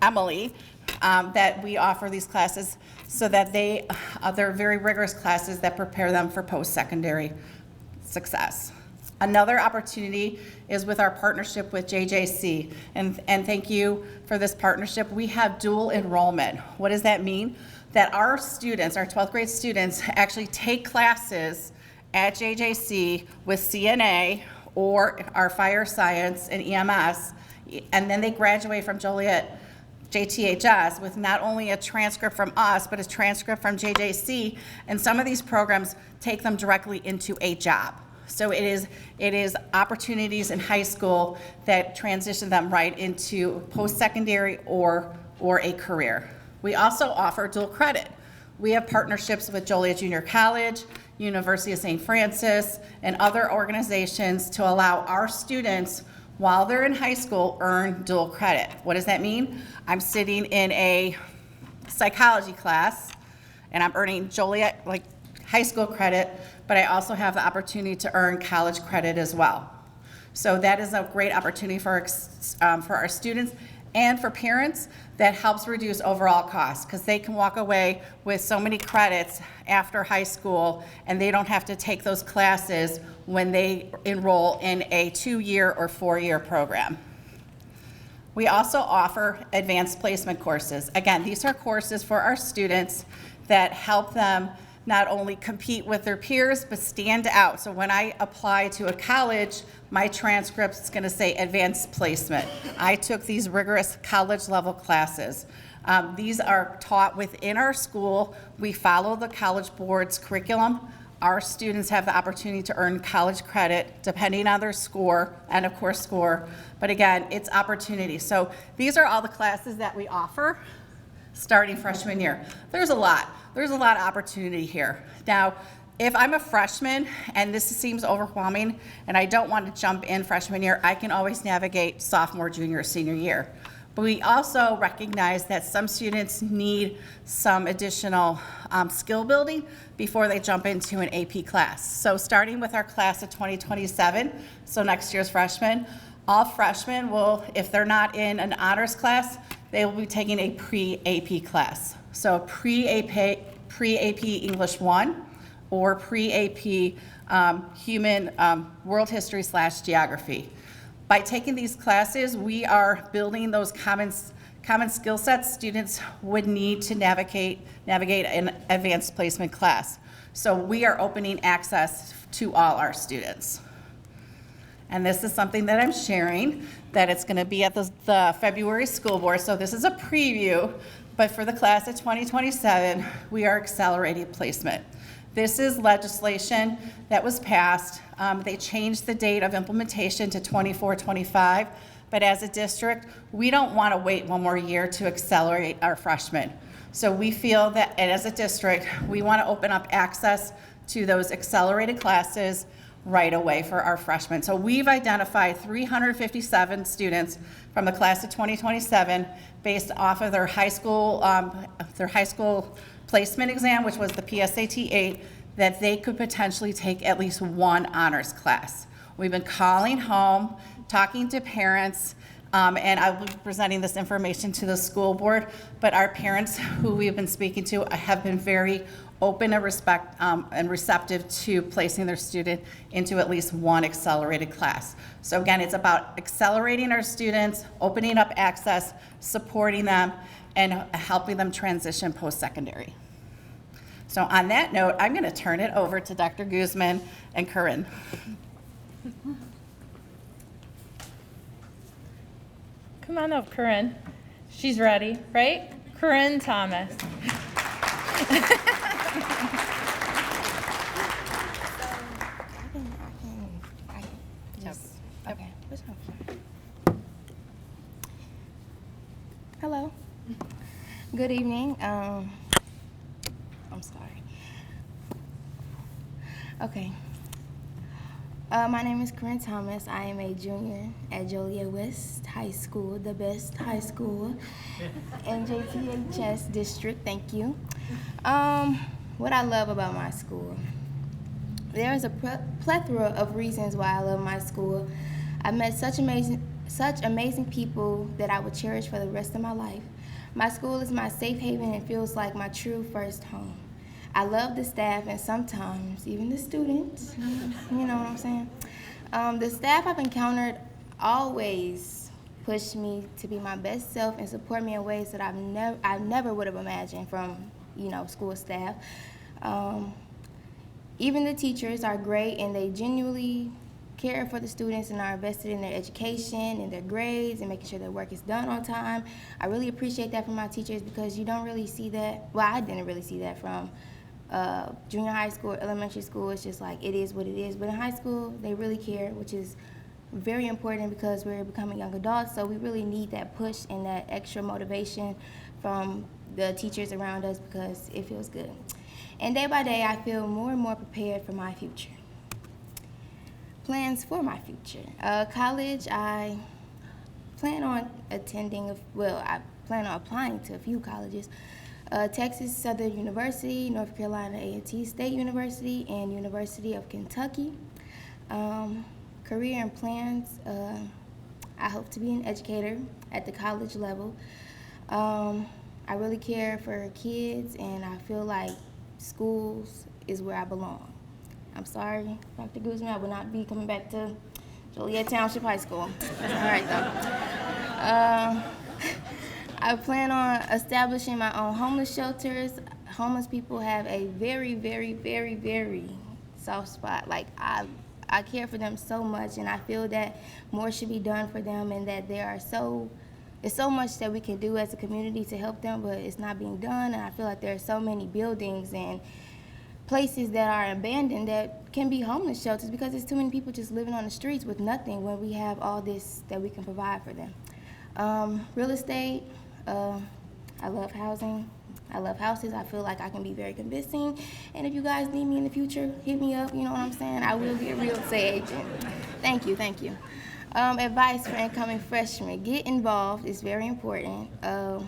Emily, that we offer these classes so that they're very rigorous classes that prepare them for post-secondary success. Another opportunity is with our partnership with JJC, and thank you for this partnership. We have dual enrollment. What does that mean? That our students, our 12th grade students, actually take classes at JJC with CNA or our fire science and EMS, and then they graduate from Joliet JTHS with not only a transcript from us, but a transcript from JJC, and some of these programs take them directly into a job. So it is opportunities in high school that transition them right into post-secondary or a career. We also offer dual credit. We have partnerships with Joliet Junior College, University of St. Francis, and other organizations to allow our students, while they're in high school, earn dual credit. What does that mean? I'm sitting in a psychology class and I'm earning Joliet, like, high school credit, but I also have the opportunity to earn college credit as well. So that is a great opportunity for our students and for parents. That helps reduce overall costs because they can walk away with so many credits after high school, and they don't have to take those classes when they enroll in a 2-year or 4-year program. We also offer advanced placement courses. Again, these are courses for our students that help them not only compete with their peers, but stand out. So when I apply to a college, my transcript is going to say advanced placement. I took these rigorous college level classes. These are taught within our school. We follow the College Board's curriculum. Our students have the opportunity to earn college credit depending on their score, and of course score, but again, it's opportunity. So these are all the classes that we offer starting freshman year. There's a lot of opportunity here. Now, if I'm a freshman and this seems overwhelming and I don't want to jump in freshman year, I can always navigate sophomore, junior, senior year. But we also recognize that some students need some additional skill building before they jump into an AP class. So starting with our class of 2027, so next year's freshmen, all freshmen will, if they're not in an honors class, they will be taking a pre-AP class. So pre-AP English 1 or pre-AP human world history / geography. By taking these classes, we are building those common skill sets students would need to navigate an advanced placement class. So we are opening access to all our students. And this is something that I'm sharing, that it's going to be at the February school board. So this is a preview, but for the class of 2027, we are accelerating placement. This is legislation that was passed. They changed the date of implementation to 24-25, but as a district, we don't want to wait one more year to accelerate our freshmen. So we feel that as a district, we want to open up access to those accelerated classes right away for our freshmen. So we've identified 357 students from the class of 2027 based off of their high school placement exam, which was the PSAT 8, that they could potentially take at least one honors class. We've been calling home, talking to parents, and I will be presenting this information to the school board, but our parents who we've been speaking to have been very open and receptive to placing their student into at least one accelerated class. So again, it's about accelerating our students, opening up access, supporting them, and helping them transition post-secondary. So on that note, I'm going to turn it over to Dr. Guseman and Corinne. Come on up, Corinne. She's ready, right? Corinne Thomas. Okay. Hello. Good evening. I'm sorry. Okay. My name is Corinne Thomas. I am a junior at Joliet West High School, the best high school in JTHS district. Thank you. What I love about my school. There is a plethora of reasons why I love my school. I've met such amazing people that I would cherish for the rest of my life. My school is my safe haven and feels like my true first home. I love the staff and sometimes even the students, you know what I'm saying? The staff I've encountered always push me to be my best self and support me in ways that I never would have imagined from, school staff. Even the teachers are great and they genuinely care for the students and are invested in their education and their grades and making sure their work is done on time. I really appreciate that from my teachers because you don't really see that. Well, I didn't really see that from junior high school, elementary school. It's just like it is what it is. But in high school, they really care, which is very important because we're becoming young adults. So we really need that push and that extra motivation from the teachers around us because it feels good. And day by day, I feel more and more prepared for my future. Plans for my future. College, I plan on attending, I plan on applying to a few colleges. Texas Southern University, North Carolina A&T State University, and University of Kentucky. Career and plans, I hope to be an educator at the college level. I really care for kids, and I feel like schools is where I belong. I'm sorry, Dr. Guseman, I will not be coming back to Joliet Township High School. All right, though. I plan on establishing my own homeless shelters. Homeless people have a very, very, very, very soft spot. Like, I care for them so much, and I feel that more should be done for them, and that there's so much that we can do as a community to help them, but it's not being done. And I feel like there are so many buildings and places that are abandoned that can be homeless shelters because there's too many people just living on the streets with nothing when we have all this that we can provide for them. Real estate, I love housing. I love houses. I feel like I can be very convincing. And if you guys need me in the future, hit me up, you know what I'm saying? I will be a real estate agent. Thank you, thank you. Advice for incoming freshmen, get involved. It's very important. And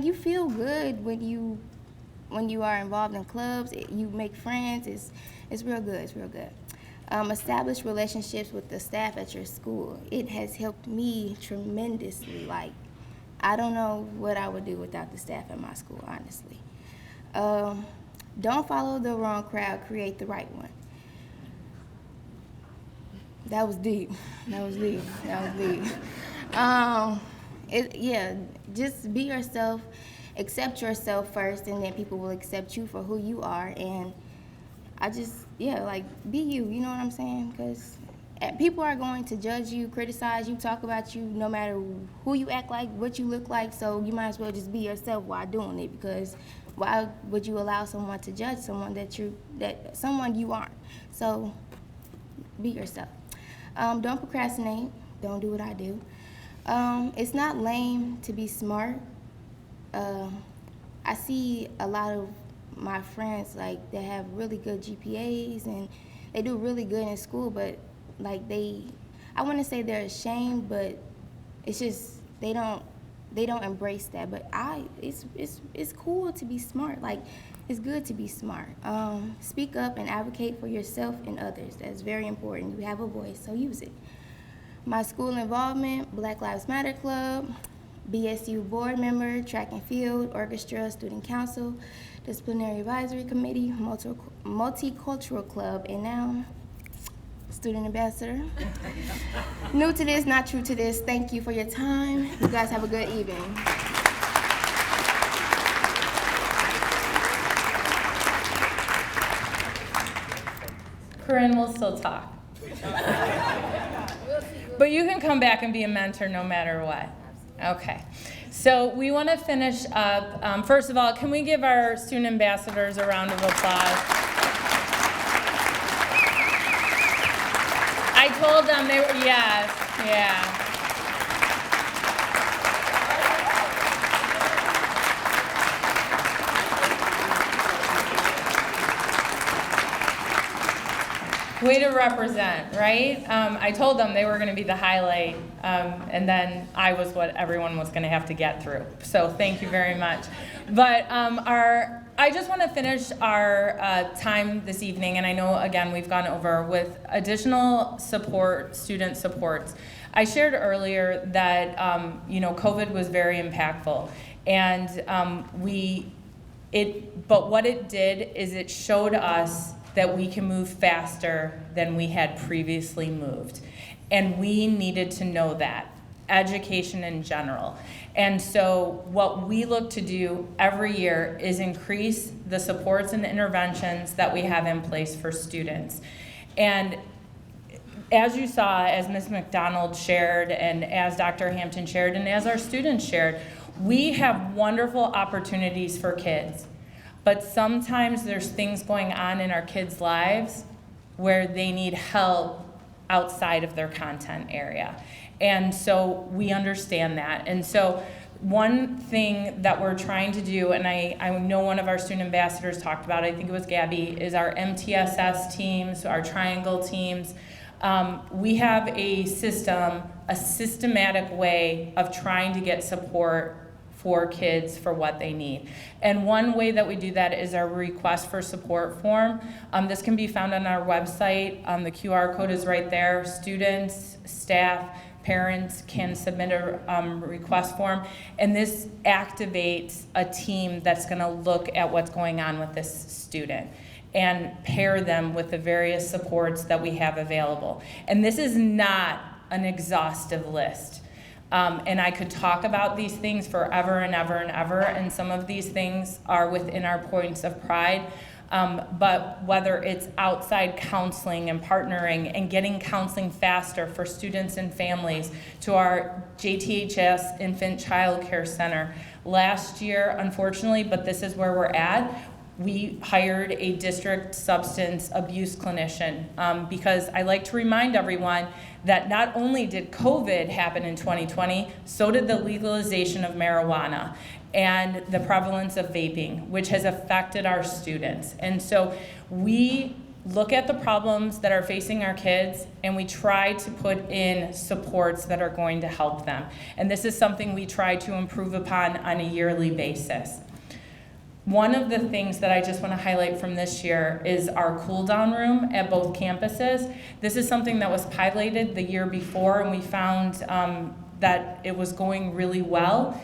you feel good when you are involved in clubs. You make friends. It's real good. It's real good. Establish relationships with the staff at your school. It has helped me tremendously. Like, I don't know what I would do without the staff at my school, honestly. Don't follow the wrong crowd, create the right one. That was deep. That was deep. That was deep. Yeah, just be yourself, accept yourself first, and then people will accept you for who you are. And like, be you, you know what I'm saying? Because people are going to judge you, criticize you, talk about you, no matter who you act like, what you look like, so you might as well just be yourself while doing it, because why would you allow someone to judge someone someone you aren't? So be yourself. Don't procrastinate. Don't do what I do. It's not lame to be smart. I see a lot of my friends, like, they have really good GPAs and they do really good in school, but like I want to say they're ashamed, but it's just they don't embrace that. But it's cool to be smart. Like, it's good to be smart. Speak up and advocate for yourself and others. That's very important. You have a voice, so use it. My school involvement: Black Lives Matter Club, BSU board member, track and field, orchestra, student council, disciplinary advisory committee, multicultural club, and now student ambassador. New to this, not true to this. Thank you for your time. You guys have a good evening. Corinne will still talk. But you can come back and be a mentor no matter what. Okay. So we want to finish up. First of all, can we give our student ambassadors a round of applause? I told them they were, yes, yeah. Way to represent, right? I told them they were going to be the highlight, and then I was what everyone was going to have to get through. So thank you very much. But I just want to finish our time this evening, and I know, again, we've gone over with additional support, student supports. I shared earlier that COVID was very impactful, and but what it did is it showed us that we can move faster than we had previously moved. And we needed to know that, education in general. And so what we look to do every year is increase the supports and the interventions that we have in place for students. And as you saw, as Ms. McDonald shared, and as Dr. Hampton shared, and as our students shared, we have wonderful opportunities for kids. But sometimes there's things going on in our kids' lives where they need help outside of their content area. And so we understand that. And so one thing that we're trying to do, and I know one of our student ambassadors talked about, I think it was Gabby, is our MTSS teams, our triangle teams. We have a systematic way of trying to get support for kids for what they need. And one way that we do that is our request for support form. This can be found on our website. The QR code is right there. Students, staff, parents can submit a request form, and this activates a team that's gonna look at what's going on with this student and pair them with the various supports that we have available. And this is not an exhaustive list. And I could talk about these things forever and ever and ever, and some of these things are within our points of pride. But whether it's outside counseling and partnering and getting counseling faster for students and families, to our JTHS Infant Child Care Center. Last year, unfortunately, but this is where we're at, we hired a district substance abuse clinician because I like to remind everyone that not only did COVID happen in 2020, so did the legalization of marijuana and the prevalence of vaping, which has affected our students. And so we look at the problems that are facing our kids and we try to put in supports that are going to help them. And this is something we try to improve upon on a yearly basis. One of the things that I just want to highlight from this year is our cool down room at both campuses. This is something that was piloted the year before, and we found that it was going really well.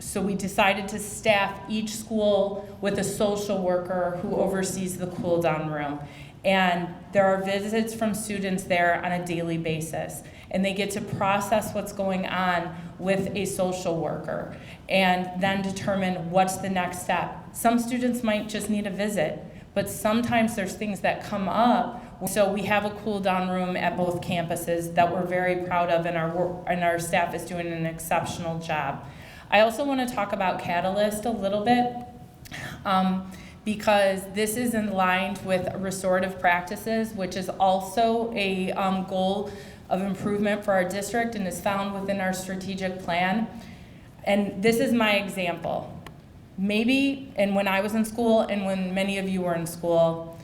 So we decided to staff each school with a social worker who oversees the cool down room. And there are visits from students there on a daily basis. And they get to process what's going on with a social worker and then determine what's the next step. Some students might just need a visit, but sometimes there's things that come up. So we have a cool down room at both campuses that we're very proud of, and our staff is doing an exceptional job. I also want to talk about Catalyst a little bit because this is in line with restorative practices, which is also a goal of improvement for our district and is found within our strategic plan. And this is my example. Maybe, and when I was in school and when many of you were in school,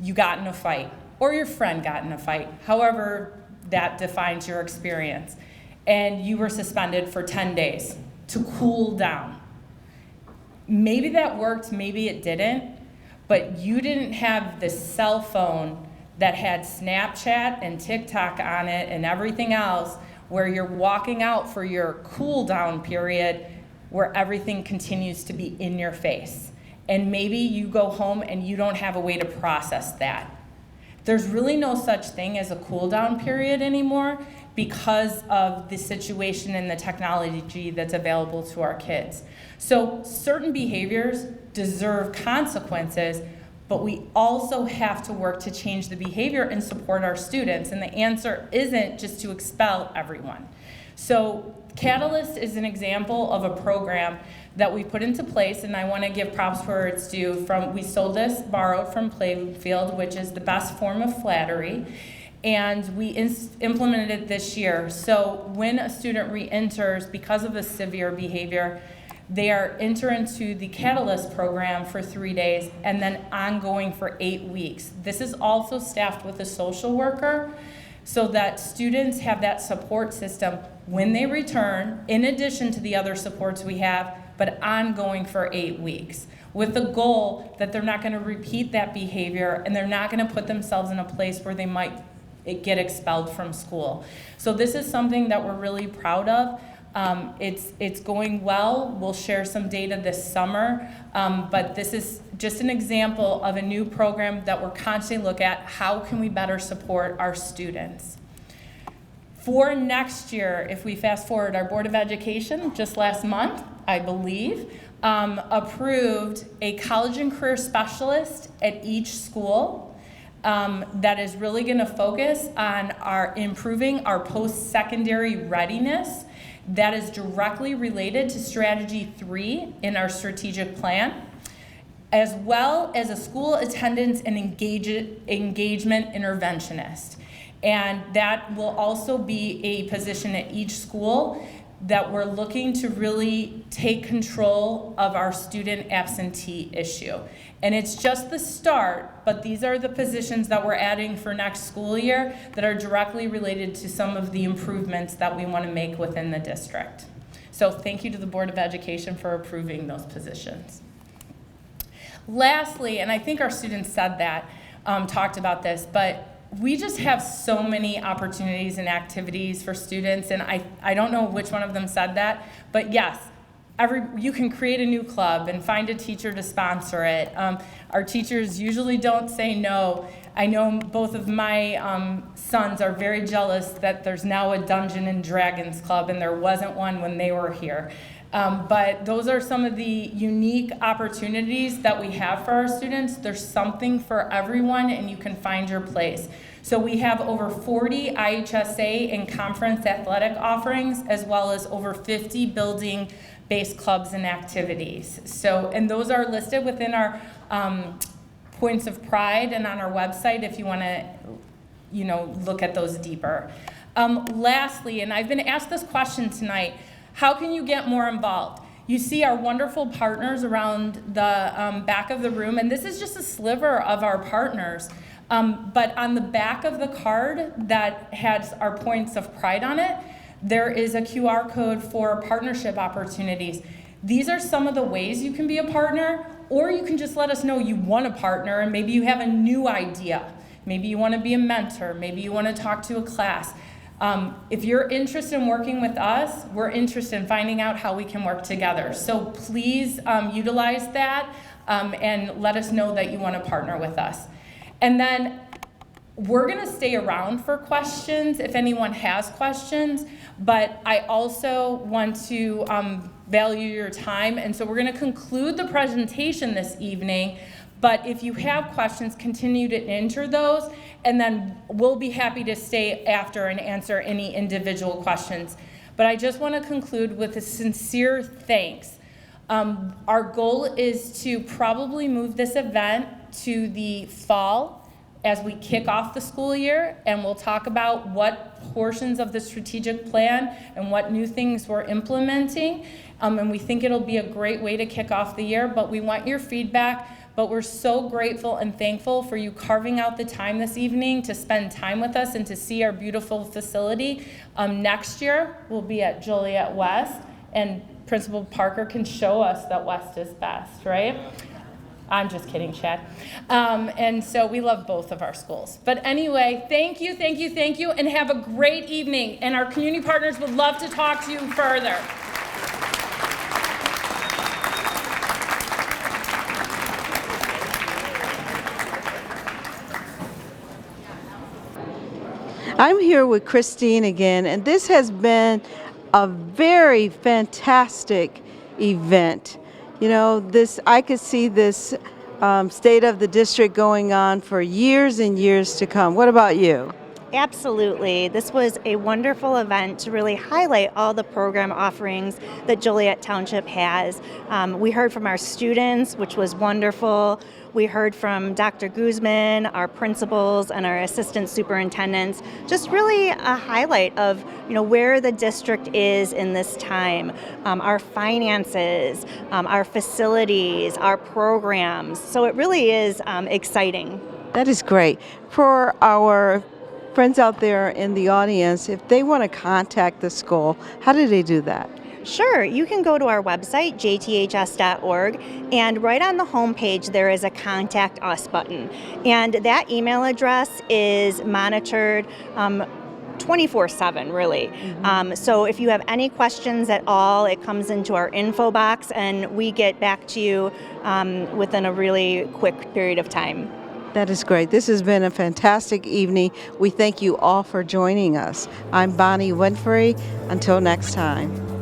you got in a fight or your friend got in a fight, however that defines your experience. And you were suspended for 10 days to cool down. Maybe that worked, maybe it didn't, but you didn't have the cell phone that had Snapchat and TikTok on it and everything else where you're walking out for your cool down period where everything continues to be in your face. And maybe you go home and you don't have a way to process that. There's really no such thing as a cool down period anymore because of the situation and the technology that's available to our kids. So certain behaviors deserve consequences, but we also have to work to change the behavior and support our students. And the answer isn't just to expel everyone. So Catalyst is an example of a program that we put into place, and I want to give props where it's due. We stole this, borrowed from Playfield, which is the best form of flattery, and we implemented it this year. So when a student re-enters because of a severe behavior, they are enter into the Catalyst program for 3 days and then ongoing for 8 weeks. This is also staffed with a social worker so that students have that support system when they return, in addition to the other supports we have, but ongoing for 8 weeks, with the goal that they're not going to repeat that behavior and they're not going to put themselves in a place where they might get expelled from school. So this is something that we're really proud of. It's going well. We'll share some data this summer, but this is just an example of a new program that we're constantly looking at. How can we better support our students? For next year, if we fast forward, our Board of Education just last month, I believe, approved a college and career specialist at each school that is really going to focus on improving our post-secondary readiness. That is directly related to Strategy 3 in our strategic plan, as well as a school attendance and engagement interventionist. And that will also be a position at each school that we're looking to really take control of our student absentee issue. And it's just the start, but these are the positions that we're adding for next school year that are directly related to some of the improvements that we want to make within the district. So thank you to the Board of Education for approving those positions. Lastly, and I think our students said that, talked about this, but we just have so many opportunities and activities for students, and I don't know which one of them said that, but yes, you can create a new club and find a teacher to sponsor it. Our teachers usually don't say no. I know both of my sons are very jealous that there's now a Dungeons and Dragons club, and there wasn't one when they were here. But those are some of the unique opportunities that we have for our students. There's something for everyone, and you can find your place. So we have over 40 IHSA and conference athletic offerings, as well as over 50 building-based clubs and activities. So, and those are listed within our points of pride and on our website if you want to, look at those deeper. Lastly, and I've been asked this question tonight, how can you get more involved? You see our wonderful partners around the back of the room, and this is just a sliver of our partners. But on the back of the card that has our points of pride on it, there is a QR code for partnership opportunities. These are some of the ways you can be a partner, or you can just let us know you want to partner and maybe you have a new idea. Maybe you want to be a mentor, maybe you want to talk to a class. If you're interested in working with us, we're interested in finding out how we can work together. So please utilize that and let us know that you want to partner with us. And then we're going to stay around for questions if anyone has questions, but I also want to value your time, and so we're going to conclude the presentation this evening, but if you have questions, continue to enter those, and then we'll be happy to stay after and answer any individual questions. But I just want to conclude with a sincere thanks. Our goal is to probably move this event to the fall as we kick off the school year, and we'll talk about what portions of the strategic plan and what new things we're implementing. And we think it'll be a great way to kick off the year, but we want your feedback. But we're so grateful and thankful for you carving out the time this evening to spend time with us and to see our beautiful facility. Next year, we'll be at Joliet West, and Principal Parker can show us that West is best, right? I'm just kidding, Chad. And so we love both of our schools. But anyway, thank you, and have a great evening. And our community partners would love to talk to you further. I'm here with Christine again, and this has been a very fantastic event. You know, I could see this state of the district going on for years and years to come. What about you? Absolutely. This was a wonderful event to really highlight all the program offerings that Joliet Township has. We heard from our students, which was wonderful. We heard from Dr. Guseman, our principals, and our assistant superintendents. Just really a highlight of where the district is in this time, our finances, our facilities, our programs. So it really is exciting. That is great. For our friends out there in the audience, if they want to contact the school, how do they do that? Sure. You can go to our website, jths.org, and right on the homepage there is a Contact Us button. And that email address is monitored 24/7, really. So if you have any questions at all, it comes into our info box, and we get back to you within a really quick period of time. That is great. This has been a fantastic evening. We thank you all for joining us. I'm Bonnie Winfrey. Until next time.